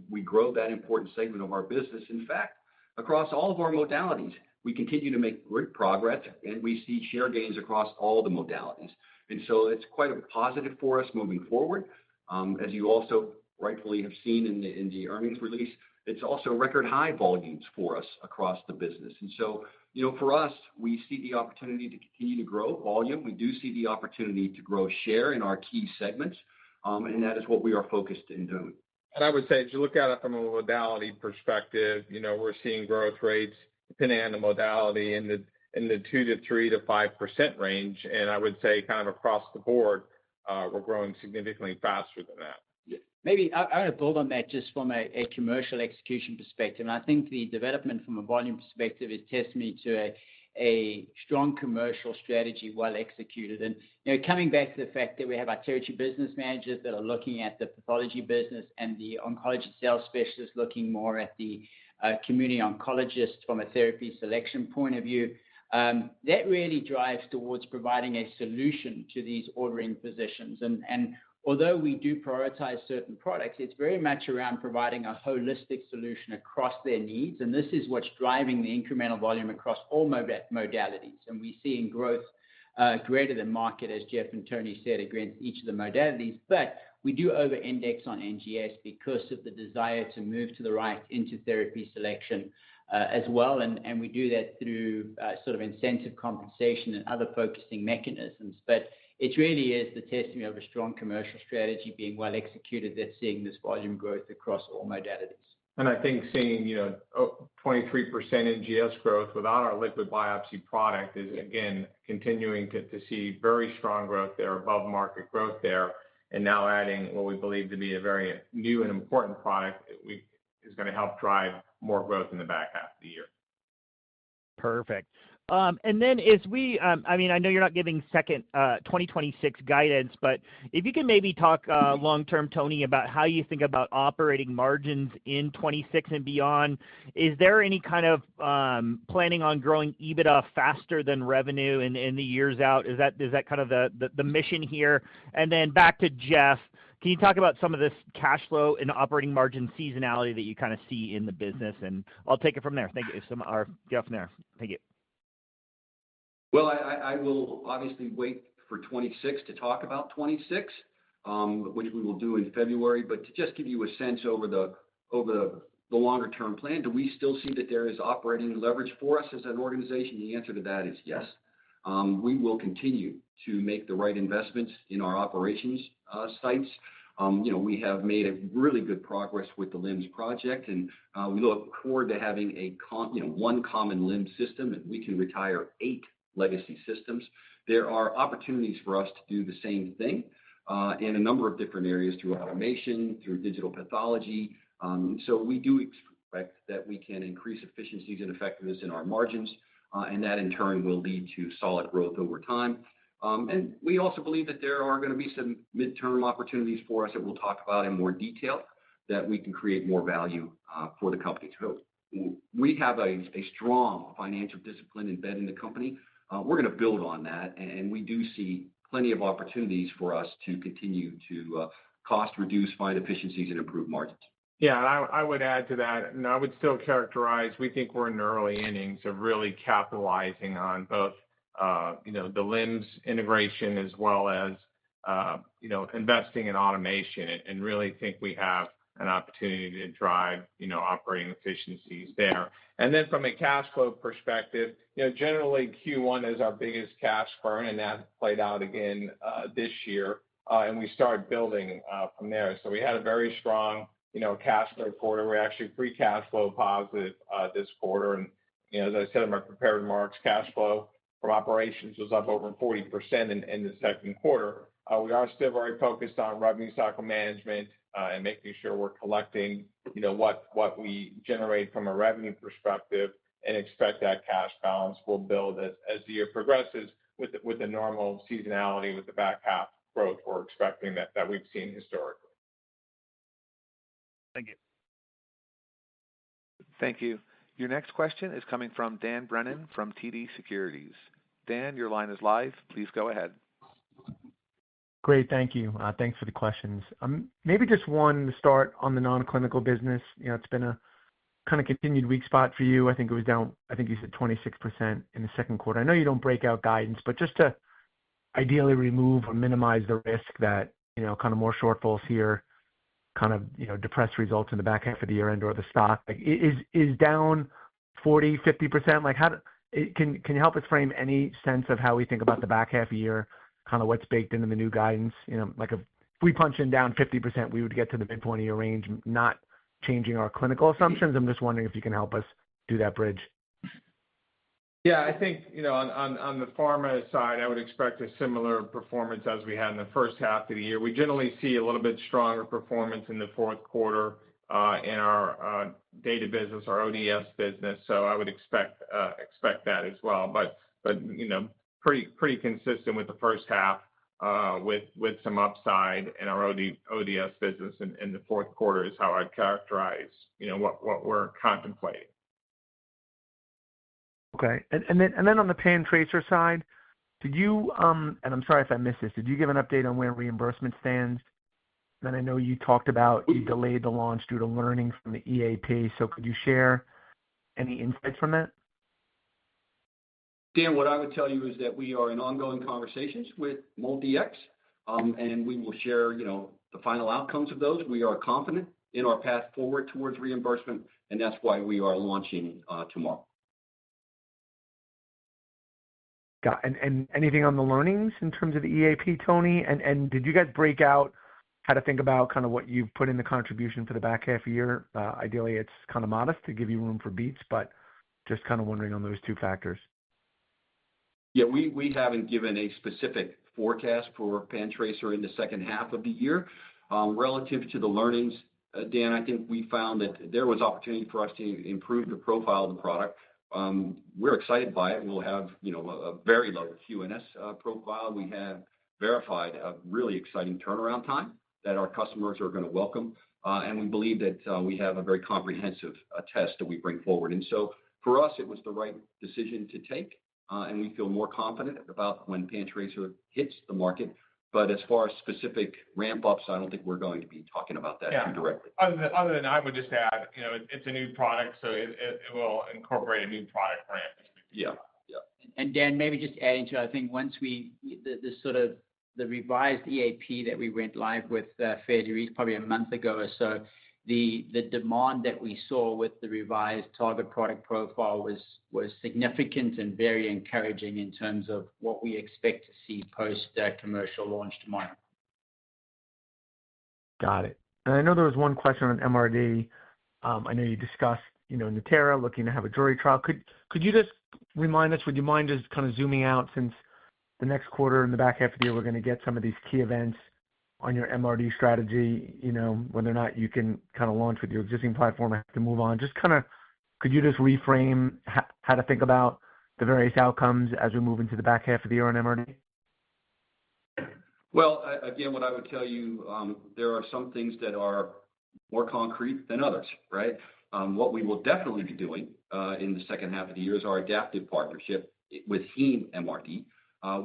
we grow that important segment of our business, in fact, across all of our modalities, we continue to make great progress, and we see share gains across all the modalities. And so it's quite a positive for us moving forward. As you also rightfully have seen in the earnings release, it's also record high volumes for us across the business. And so, for us, we see the opportunity to continue to grow volume. We do see the opportunity to grow share in our key segments, and that is what we are focused in doing. And I would say, if you look at it from a modality perspective, we're seeing growth rates, depending on the modality, in the 2 to 3 to 5% range. And I would say kind of across the board, we're growing significantly faster than that. Maybe I want to build on that just from a commercial execution perspective. And I think the development from a volume perspective is testimony to a strong commercial strategy well executed. And coming back to the fact that we have our territory business managers that are looking at the pathology business, and the oncology sales specialists looking more at the community oncologists from a therapy selection point of view, that really drives towards providing a solution to these ordering physicians. And although we do prioritize certain products, it's very much around providing a holistic solution across their needs. And this is what's driving the incremental volume across all modalities. And we're seeing growth greater than market, as Jeff and Tony said, against each of the modalities. But we do over-index on NGS because of the desire to move to the right into therapy selection as well. And we do that through sort of incentive compensation and other focusing mechanisms. But it really is the testimony of a strong commercial strategy being well executed that's seeing this volume growth across all modalities. And I think seeing 23% NGS growth without our liquid biopsy product is, again, continuing to see very strong growth there, above market growth there, and now adding what we believe to be a very new and important product that is going to help drive more growth in the back half of the year. Perfect. And then as we, I know you're not giving 2026 guidance, but if you can maybe talk long-term, Tony, about how you think about operating margins in 26 and beyond. Is there any kind of planning on growing EBITDA faster than revenue in the years out? Is that kind of the mission here? And then back to Jeff, can you talk about some of this cash flow and operating margin seasonality that you kind of see in the business? And I'll take it from there. Thank you. Or get from there. Thank you. Well, I will obviously wait for 26 to talk about 26, which we will do in February. But to just give you a sense over the longer term plan, do we still see that there is operating leverage for us as an organization? The answer to that is yes. We will continue to make the right investments in our operations sites. We have made a really good progress with the LIMS project, and we look forward to having one common LIMS system, and we can retire 8 legacy systems. There are opportunities for us to do the same thing in a number of different areas through automation, through digital pathology. So we do expect that we can increase efficiencies and effectiveness in our margins, and that in turn will lead to solid growth over time. And we also believe that there are going to be some midterm opportunities for us that we'll talk about in more detail that we can create more value for the company. So we have a strong financial discipline embedded in the company. We're going to build on that, and we do see plenty of opportunities for us to continue to cost reduce, find efficiencies, and improve margins. Yeah, and I would add to that, and I would still characterize, we think we're in the early innings of really capitalizing on both, the LIMS integration as well as, investing in automation, and really think we have an opportunity to drive, operating efficiencies there. And then from a cash flow perspective, generally Q1 is our biggest cash burn, and that played out again this year, and we start building from there. So we had a very strong, cash flow quarter. We're actually free cash flow positive this quarter, and as I said in my prepared remarks, cash flow from operations was up over 40% in the second quarter. We are still very focused on revenue cycle management and making sure we're collecting, what we generate from a revenue perspective, and expect that cash balance will build as the year progresses with the normal seasonality with the back half growth we're expecting that we've seen historically. Thank you. Thank you. Your next question is coming from Dan Brennan from TD Securities. Dan, your line is live. Please go ahead. Great. Thank you. Thanks for the questions. Maybe just one to start on the non-clinical business. It's been a kind of continued weak spot for you. I think it was down, I think you said 26% in the second quarter. I know you don't break out guidance, but just to ideally remove or minimize the risk that, kind of more shortfalls here, kind of, depressed results in the back half of the year and or the stock, like is down 40, 50%? Like can you help us frame any sense of how we think about the back half of the year, kind of what's baked into the new guidance? Like if we punch in down 50%, we would get to the midpoint of your range, not changing our clinical assumptions. I'm just wondering if you can help us do that bridge. Yeah, I think, on the pharma side, I would expect a similar performance as we had in the first half of the year. We generally see a little bit stronger performance in the fourth quarter in our data business, our ODS business. So I would expect that as well. But pretty consistent with the first half, with some upside in our ODS business in the fourth quarter is how I'd characterize, what we're contemplating. Okay. And then on the PanTracer side, did you, and I'm sorry if I missed this, did you give an update on where reimbursement stands? Then I know you talked about you delayed the launch due to learning from the EAP. So could you share any insights from that? Dan, what I would tell you is that we are in ongoing conversations with MolDX, and we will share, the final outcomes of those. We are confident in our path forward towards reimbursement, and that's why we are launching tomorrow. Got it. And anything on the learnings in terms of the EAP, Tony? And did you guys break out how to think about kind of what you've put in the contribution for the back half of the year? Ideally, it's kind of modest to give you room for beats, but just kind of wondering on those two factors. Yeah, we haven't given a specific forecast for PanTracer in the second half of the year. Relative to the learnings, Dan, I think we found that there was opportunity for us to improve the profile of the product. We're excited by it. We'll have, a very low QNS profile. We have verified a really exciting turnaround time that our customers are going to welcome. And we believe that we have a very comprehensive test that we bring forward. And so for us, it was the right decision to take. And we feel more confident about when PanTracer hits the market. But as far as specific ramp-ups, I don't think we're going to be talking about that too directly. Other than I would just add, it's a new product, so it will incorporate a new product ramp. Yeah. And Dan, maybe just adding to, I think once the revised EAP that we went live with fairly probably a month ago or so, the demand that we saw with the revised target product profile was significant and very encouraging in terms of what we expect to see post commercial launch tomorrow. Got it. And I know there was one question on MRD. I know you discussed, Natera looking to have a jury trial. Could you just remind us, would you mind just kind of zooming out, since the next quarter in the back half of the year, we're going to get some of these key events on your MRD strategy, whether or not you can kind of launch with your existing platform or have to move on. Just kind of, could you just reframe how to think about the various outcomes as we move into the back half of the year on MRD? Well, again, what I would tell you, there are some things that are more concrete than others, right? What we will definitely be doing in the second half of the year is our adaptive partnership with Heme MRD.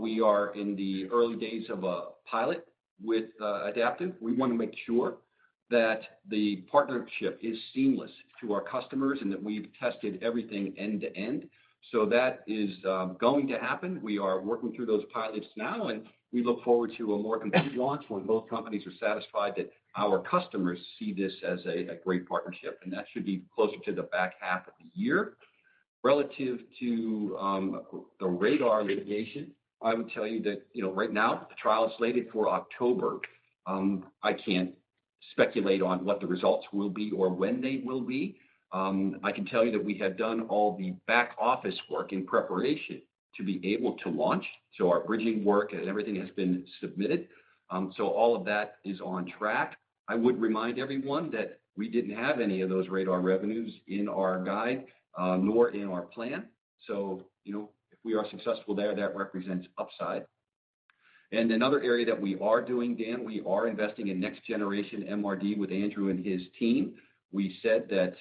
We are in the early days of a pilot with adaptive. We want to make sure that the partnership is seamless to our customers and that we've tested everything end to end. So that is going to happen. We are working through those pilots now, and we look forward to a more complete launch when both companies are satisfied that our customers see this as a great partnership, and that should be closer to the back half of the year. Relative to the radar litigation, I would tell you that right now the trial is slated for October. I can't speculate on what the results will be or when they will be. I can tell you that we have done all the back office work in preparation to be able to launch. So our bridging work and everything has been submitted. So all of that is on track. I would remind everyone that we didn't have any of those radar revenues in our guide, nor in our plan. So, if we are successful there, that represents upside. And another area that we are doing, Dan, we are investing in next generation MRD with Andrew and his team. We said that,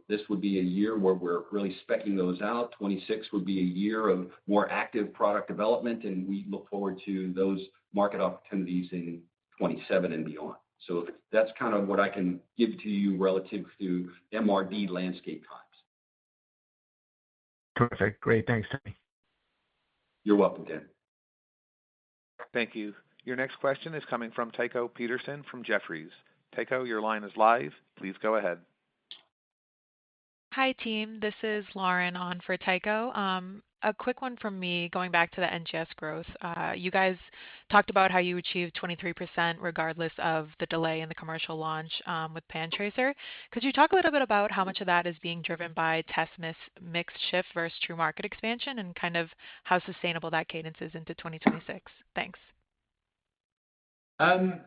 this would be a year where we're really speccing those out. 26 would be a year of more active product development, and we look forward to those market opportunities in 27 and beyond. So that's kind of what I can give to you relative to MRD landscape times. Perfect. Great. Thanks, Tony. You're welcome, Dan. Thank you. Your next question is coming from Tycho Peterson from Jefferies. Tycho, your line is live. Please go ahead. Hi, team. This is Lauren on for Tycho. A quick one from me going back to the NGS growth. You guys talked about how you achieved 23% regardless of the delay in the commercial launch with PanTracer. Could you talk a little bit about how much of that is being driven by test mix shift versus true market expansion and kind of how sustainable that cadence is into 2026? Thanks.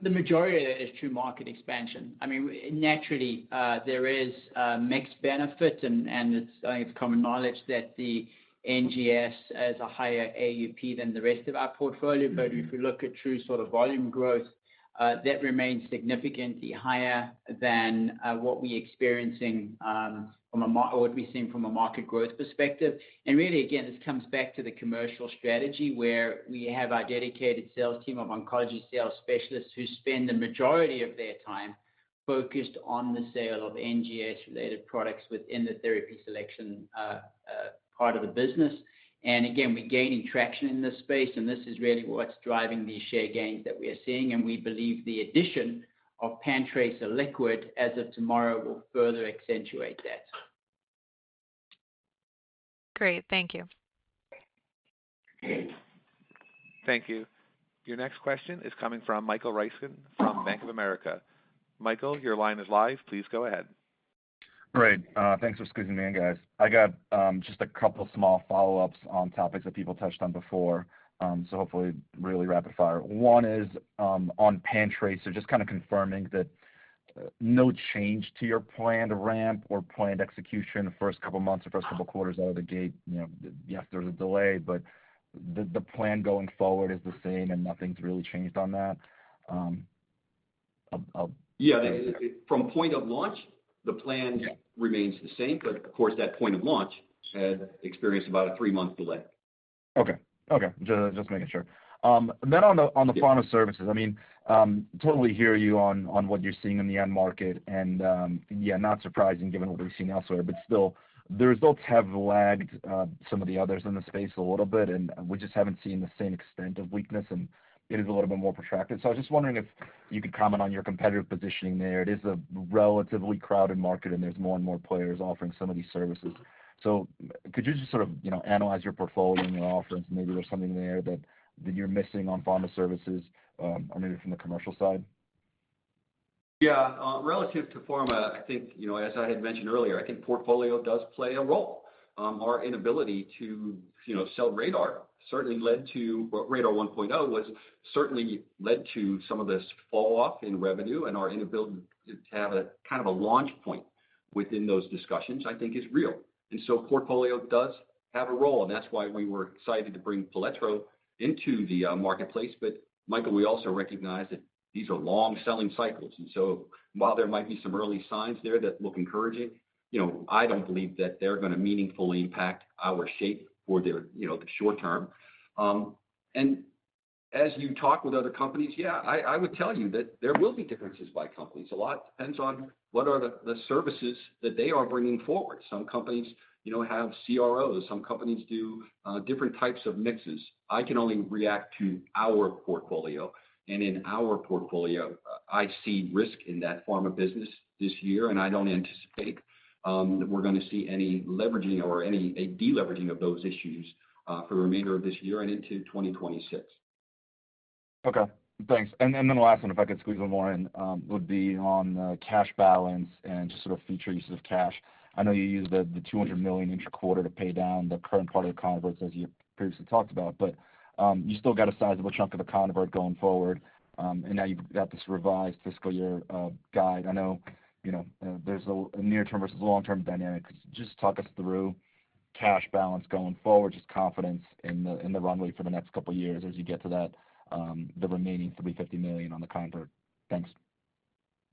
The majority of it is true market expansion. I mean, naturally, there is mixed benefit, and I think it's common knowledge that the NGS has a higher AUP than the rest of our portfolio. But if we look at true sort of volume growth, that remains significantly higher than what we're experiencing what we're seeing from a market growth perspective. And really, again, this comes back to the commercial strategy where we have our dedicated sales team of oncology sales specialists who spend the majority of their time focused on the sale of NGS-related products within the therapy selection part of the business. And again, we're gaining traction in this space, and this is really what's driving these share gains that we are seeing. And we believe the addition of PanTracer Liquid as of tomorrow will further accentuate that. Great. Thank you. Thank you. Your next question is coming from Michael Ryskin from Bank of America. Michael, your line is live. Please go ahead. Great. Thanks for squeezing me in, guys. I got just a couple small follow-ups on topics that people touched on before, so hopefully really rapid fire. One is on PanTracer, just kind of confirming that no change to your planned ramp or planned execution the first couple months or first couple quarters out of the gate. Yes, there's a delay, but the plan going forward is the same and nothing's really changed on that. From point of launch, the plan remains the same, but of course that point of launch had experienced about a 3-month delay. Okay. Just making sure. Then on the pharma services, I mean, totally hear you on what you're seeing in the end market, and not surprising given what we've seen elsewhere, but still, the results have lagged some of the others in the space a little bit, and we just haven't seen the same extent of weakness, and it is a little bit more protracted. So I was just wondering if you could comment on your competitive positioning there. It is a relatively crowded market, and there's more and more players offering some of these services. So could you just sort of analyze your portfolio and your offerings? Maybe there's something there that you're missing on pharma services, or maybe from the commercial side? Relative to pharma, I think, as I had mentioned earlier, I think portfolio does play a role. Our inability to, sell radar certainly led to, radar 1.0 was certainly led to some of this fall off in revenue, and our inability to have a kind of a launch point within those discussions, I think is real. And so portfolio does have a role, and that's why we were excited to bring Palettro into the marketplace. But Michael, we also recognize that these are long selling cycles. And so while there might be some early signs there that look encouraging, I don't believe that they're going to meaningfully impact our shape for the short term. And as you talk with other companies, I would tell you that there will be differences by companies. A lot depends on what are the services that they are bringing forward. Some companies, have CROs. Some companies do different types of mixes. I can only react to our portfolio. And in our portfolio, I see risk in that pharma business this year, and I don't anticipate that we're going to see any leveraging or a deleveraging of those issues for the remainder of this year and into 2026. Okay, thanks. And then the last one, if I could squeeze one more in, would be on cash balance and just sort of future uses of cash. I know you used the $200 million intra-quarter to pay down the current part of the converts, as you previously talked about, but you still got a sizable chunk of the convert going forward, and now you've got this revised fiscal year guide. I know, there's a near-term versus long-term dynamic. Just talk us through cash balance going forward, just confidence in the runway for the next couple of years as you get to that the remaining $350 million on the convert. Thanks.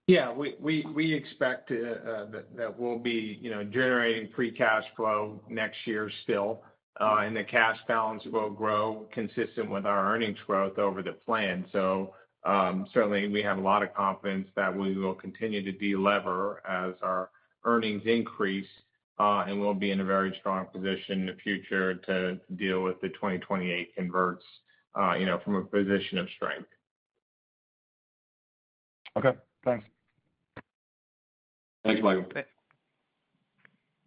Yeah, we expect that we'll be generating free cash flow next year still, and the cash balance will grow consistent with our earnings growth over the plan. So certainly we have a lot of confidence that we will continue to delever as our earnings increase, and we'll be in a very strong position in the future to deal with the 2028 converts, from a position of strength. Okay, thanks. Thanks, Michael.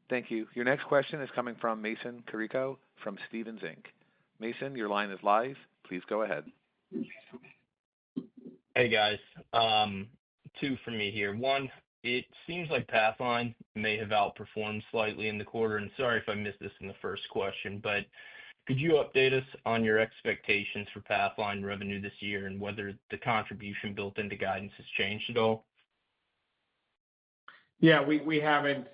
Thank you. Your next question is coming from Mason Carrico from Stephens Inc. Mason, your line is live. Please go ahead. Hey, guys. Two for me here. One, it seems like Pathline may have outperformed slightly in the quarter, and sorry if I missed this in the first question, but could you update us on your expectations for Pathline revenue this year and whether the contribution built into guidance has changed at all? Yeah, we haven't,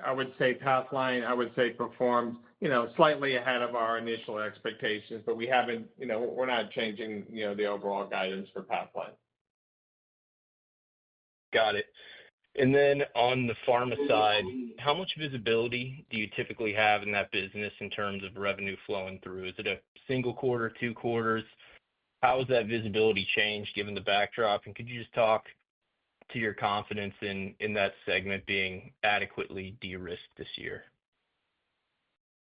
I would say Pathline, performed, slightly ahead of our initial expectations, but we haven't, we're not changing, the overall guidance for Pathline. Got it. And then on the pharma side, how much visibility do you typically have in that business in terms of revenue flowing through? Is it a single quarter, 2 quarters? How has that visibility changed given the backdrop? And could you just talk to your confidence in that segment being adequately de-risked this year?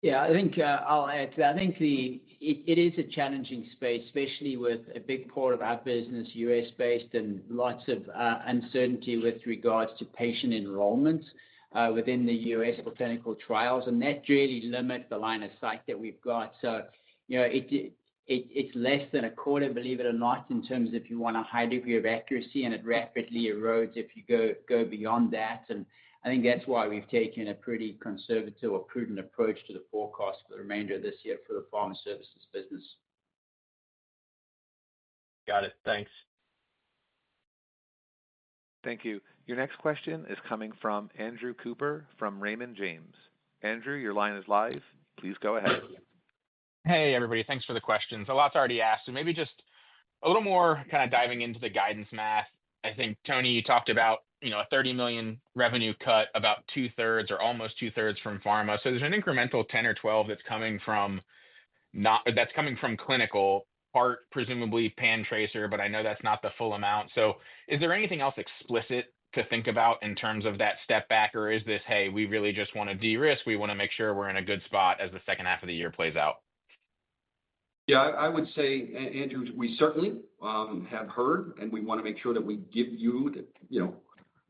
Yeah, I think I'll add to that. I think it is a challenging space, especially with a big part of our business US-based and lots of uncertainty with regards to patient enrollment within the US for clinical trials, and that really limits the line of sight that we've got. So, it's less than a quarter, believe it or not, in terms of if you want a high degree of accuracy, and it rapidly erodes if you go beyond that. And I think that's why we've taken a pretty conservative or prudent approach to the forecast for the remainder of this year for the pharma services business. Got it. Thanks. Thank you. Your next question is coming from Andrew Cooper from Raymond James. Andrew, your line is live. Please go ahead. Hey, everybody. Thanks for the questions. A lot's already asked, so maybe just a little more kind of diving into the guidance math. I think, Tony, you talked about, a $30 million revenue cut, about 2/3 or almost 2/3 from pharma. So there's an incremental 10 or 12 that's coming from clinical, part presumably PanTracer, but I know that's not the full amount. So is there anything else explicit to think about in terms of that step back, or is this, hey, we really just want to de-risk, we want to make sure we're in a good spot as the second half of the year plays out? Yeah, I would say, Andrew, we certainly have heard, and we want to make sure that we give you,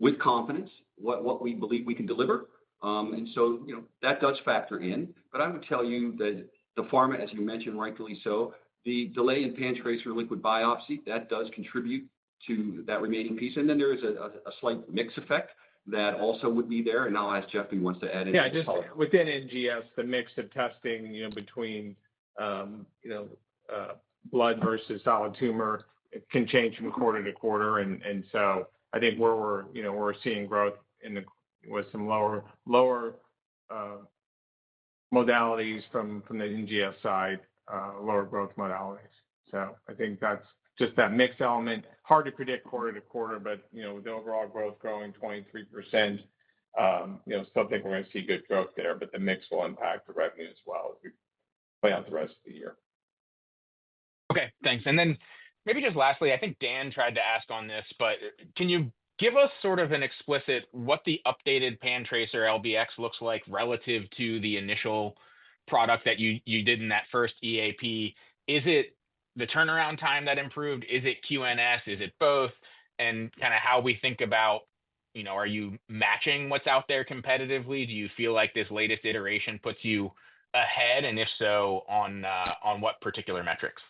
with confidence, what we believe we can deliver. And so, that does factor in. But I would tell you that the pharma, as you mentioned, rightfully so, the delay in PanTracer liquid biopsy, that does contribute to that remaining piece. And then there is a slight mix effect that also would be there. And I'll ask Jeff if he wants to add in. Yeah, just within NGS, the mix of testing, between blood versus solid tumor, it can change from quarter to quarter, and so I think where we're seeing growth with some lower modalities from the NGS side, lower growth modalities. So I think that's just that mix element. Hard to predict quarter to quarter, but with the overall growth growing 23%, still think we're going to see good growth there, but the mix will impact the revenue as well as we play out the rest of the year. Okay, thanks. And then maybe just lastly, I think Dan tried to ask on this, but can you give us sort of an explicit what the updated PanTracer LBx looks like relative to the initial product that you did in that first EAP? Is it the turnaround time that improved? Is it QNS? Is it both? And kind of how we think about, are you matching what's out there competitively? Do you feel like this latest iteration puts you ahead? And if so, on what particular metrics?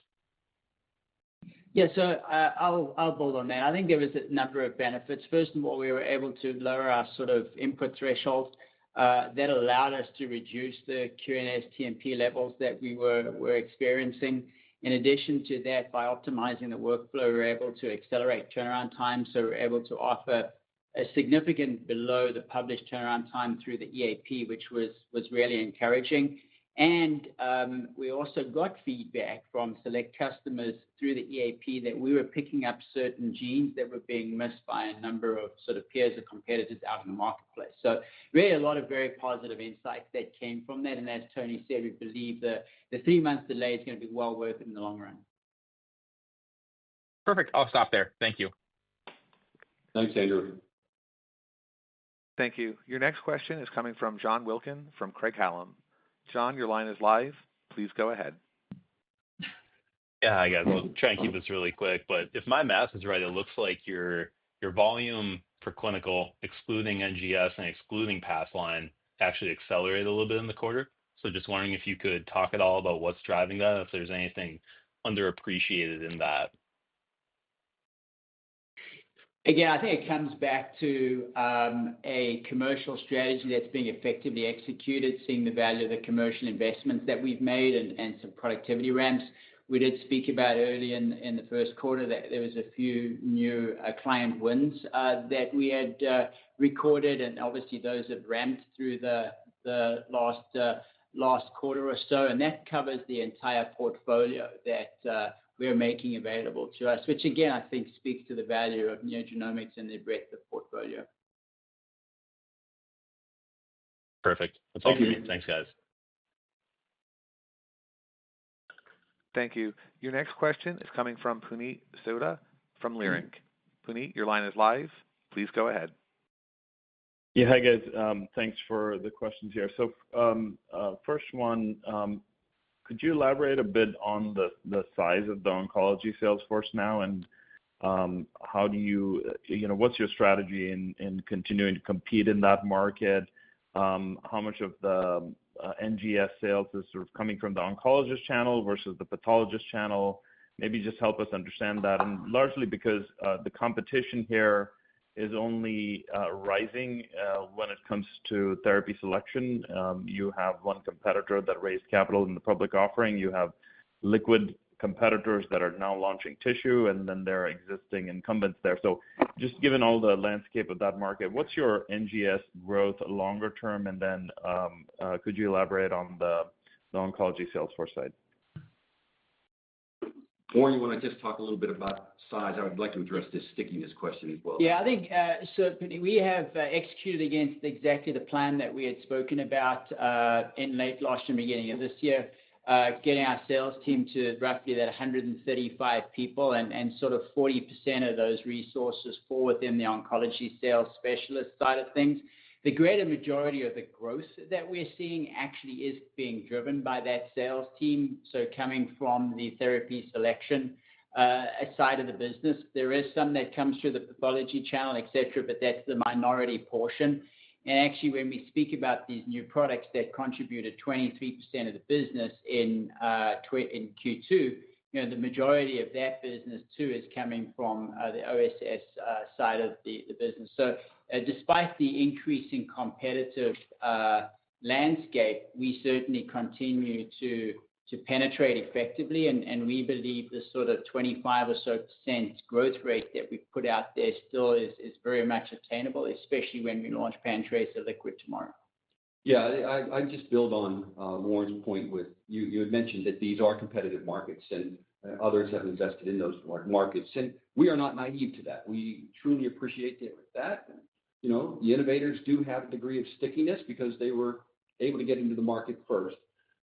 Yeah, so I'll build on that. I think there was a number of benefits. First of all, we were able to lower our sort of input threshold. That allowed us to reduce the QNS TMP levels that we were experiencing. In addition to that, by optimizing the workflow, we were able to accelerate turnaround time. So we're able to offer a significant below the published turnaround time through the EAP, which was really encouraging. And we also got feedback from select customers through the EAP that we were picking up certain genes that were being missed by a number of sort of peers or competitors out in the marketplace. So really a lot of very positive insights that came from that. And as Tony said, we believe the 3-month delay is going to be well worth it in the long run. Perfect. I'll stop there. Thank you. Thanks, Andrew. Thank you. Your next question is coming from John Wilkin from Craig-Hallum. John, your line is live. Please go ahead. Yeah, hi guys. I'll try and keep this really quick, but if my math is right, it looks like your volume for clinical, excluding NGS and excluding Pathline, actually accelerated a little bit in the quarter. So just wondering if you could talk at all about what's driving that, if there's anything underappreciated in that. Again, I think it comes back to a commercial strategy that's being effectively executed, seeing the value of the commercial investments that we've made and some productivity ramps. We did speak about early in the first quarter that there was a few new client wins that we had recorded, and obviously those have ramped through the last quarter or so, and that covers the entire portfolio that we're making available to us, which again, I think speaks to the value of NeoGenomics and the breadth of portfolio. Perfect. That's all for me. Thanks, guys. Thank you. Your next question is coming from Puneet Souda from Leerink. Puneet, your line is live. Please go ahead. Yeah, hi guys. Thanks for the questions here. So first one, could you elaborate a bit on the size of the oncology sales force now, and how do you what's your strategy in continuing to compete in that market? How much of the NGS sales is sort of coming from the oncologist channel versus the pathologist channel? Maybe just help us understand that. And largely because the competition here is only rising when it comes to therapy selection. You have one competitor that raised capital in the public offering. You have liquid competitors that are now launching tissue, and then there are existing incumbents there. So just given all the landscape of that market, what's your NGS growth longer term? And then could you elaborate on the oncology sales force side? Warren, you want to just talk a little bit about size? I would like to address this stickiness question as well. Yeah, I think so. We have executed against exactly the plan that we had spoken about in late last year, beginning of this year, getting our sales team to roughly that 135 people, and sort of 40% of those resources fall within the oncology sales specialist side of things. The greater majority of the growth that we're seeing actually is being driven by that sales team. So coming from the therapy selection side of the business, there is some that comes through the pathology channel, et cetera, but that's the minority portion. And actually, when we speak about these new products that contributed 23% of the business in Q2, the majority of that business too is coming from the OSS side of the business. So despite the increasing competitive landscape, we certainly continue to penetrate effectively, and we believe the sort of 25% or so growth rate that we put out there still is very much attainable, especially when we launch PanTracer Liquid tomorrow. Yeah, I just build on Warren's point with you had mentioned that these are competitive markets, and others have invested in those markets. And we are not naive to that. We truly appreciate that. You know, the innovators do have a degree of stickiness because they were able to get into the market first.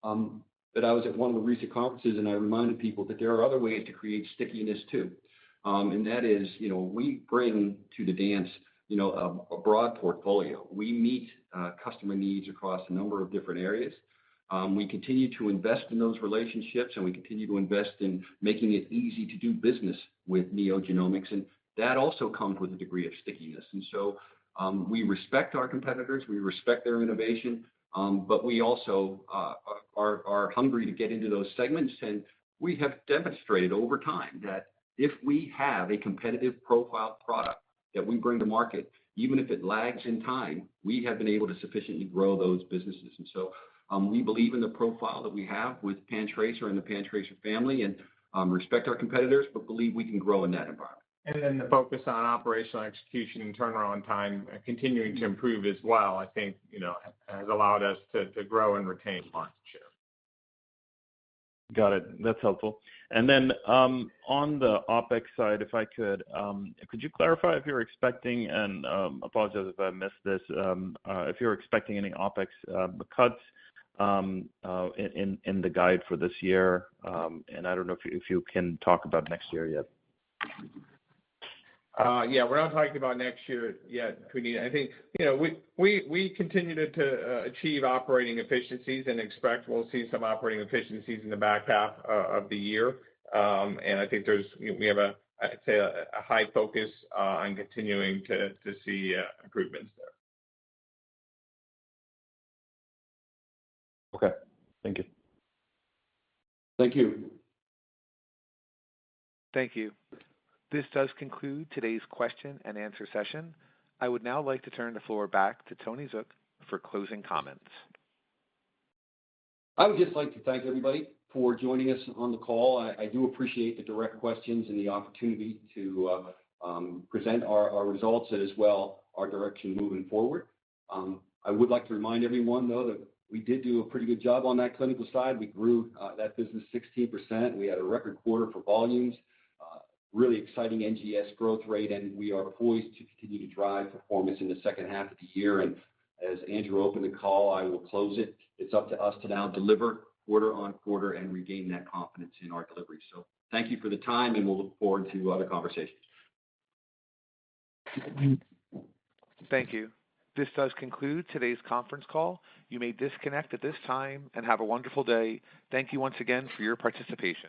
But I was at one of the recent conferences and I reminded people that there are other ways to create stickiness too. And that is, you know, we bring to the dance, you know, a broad portfolio. We meet customer needs across a number of different areas. We continue to invest in those relationships, and we continue to invest in making it easy to do business with NeoGenomics, and that also comes with a degree of stickiness. And so we respect our competitors, we respect their innovation, but we also are hungry to get into those segments, and we have demonstrated over time that if we have a competitive profile product that we bring to market, even if it lags in time, we have been able to sufficiently grow those businesses. And so we believe in the profile that we have with PanTracer and the PanTracer family, and respect our competitors, but believe we can grow in that environment. And then the focus on operational execution and turnaround time continuing to improve as well, I think, you know, has allowed us to grow and retain market share. Got it. That's helpful. And then on the OpEx side, if I could you clarify if you're expecting, and apologize if I missed this, if you're expecting any OpEx cuts in the guide for this year, and I don't know if you can talk about next year yet. Yeah, we're not talking about next year yet, Puneet. I think, you know, we continue to achieve operating efficiencies and expect we'll see some operating efficiencies in the back half of the year. And I think we have I'd say a high focus on continuing to see improvements there. Okay. Thank you. Thank you. Thank you. This does conclude today's question and answer session. I would now like to turn the floor back to Tony Zook for closing comments. I would just like to thank everybody for joining us on the call. I do appreciate the direct questions and the opportunity to present our results and as well our direction moving forward. I would like to remind everyone, though, that we did do a pretty good job on that clinical side. We grew that business 16%. We had a record quarter for volumes, really exciting NGS growth rate, and we are poised to continue to drive performance in the second half of the year. And as Andrew opened the call, I will close it. It's up to us to now deliver quarter on quarter and regain that confidence in our delivery. So thank you for the time, and we'll look forward to other conversations. Thank you. This does conclude today's conference call. You may disconnect at this time and have a wonderful day. Thank you once again for your participation.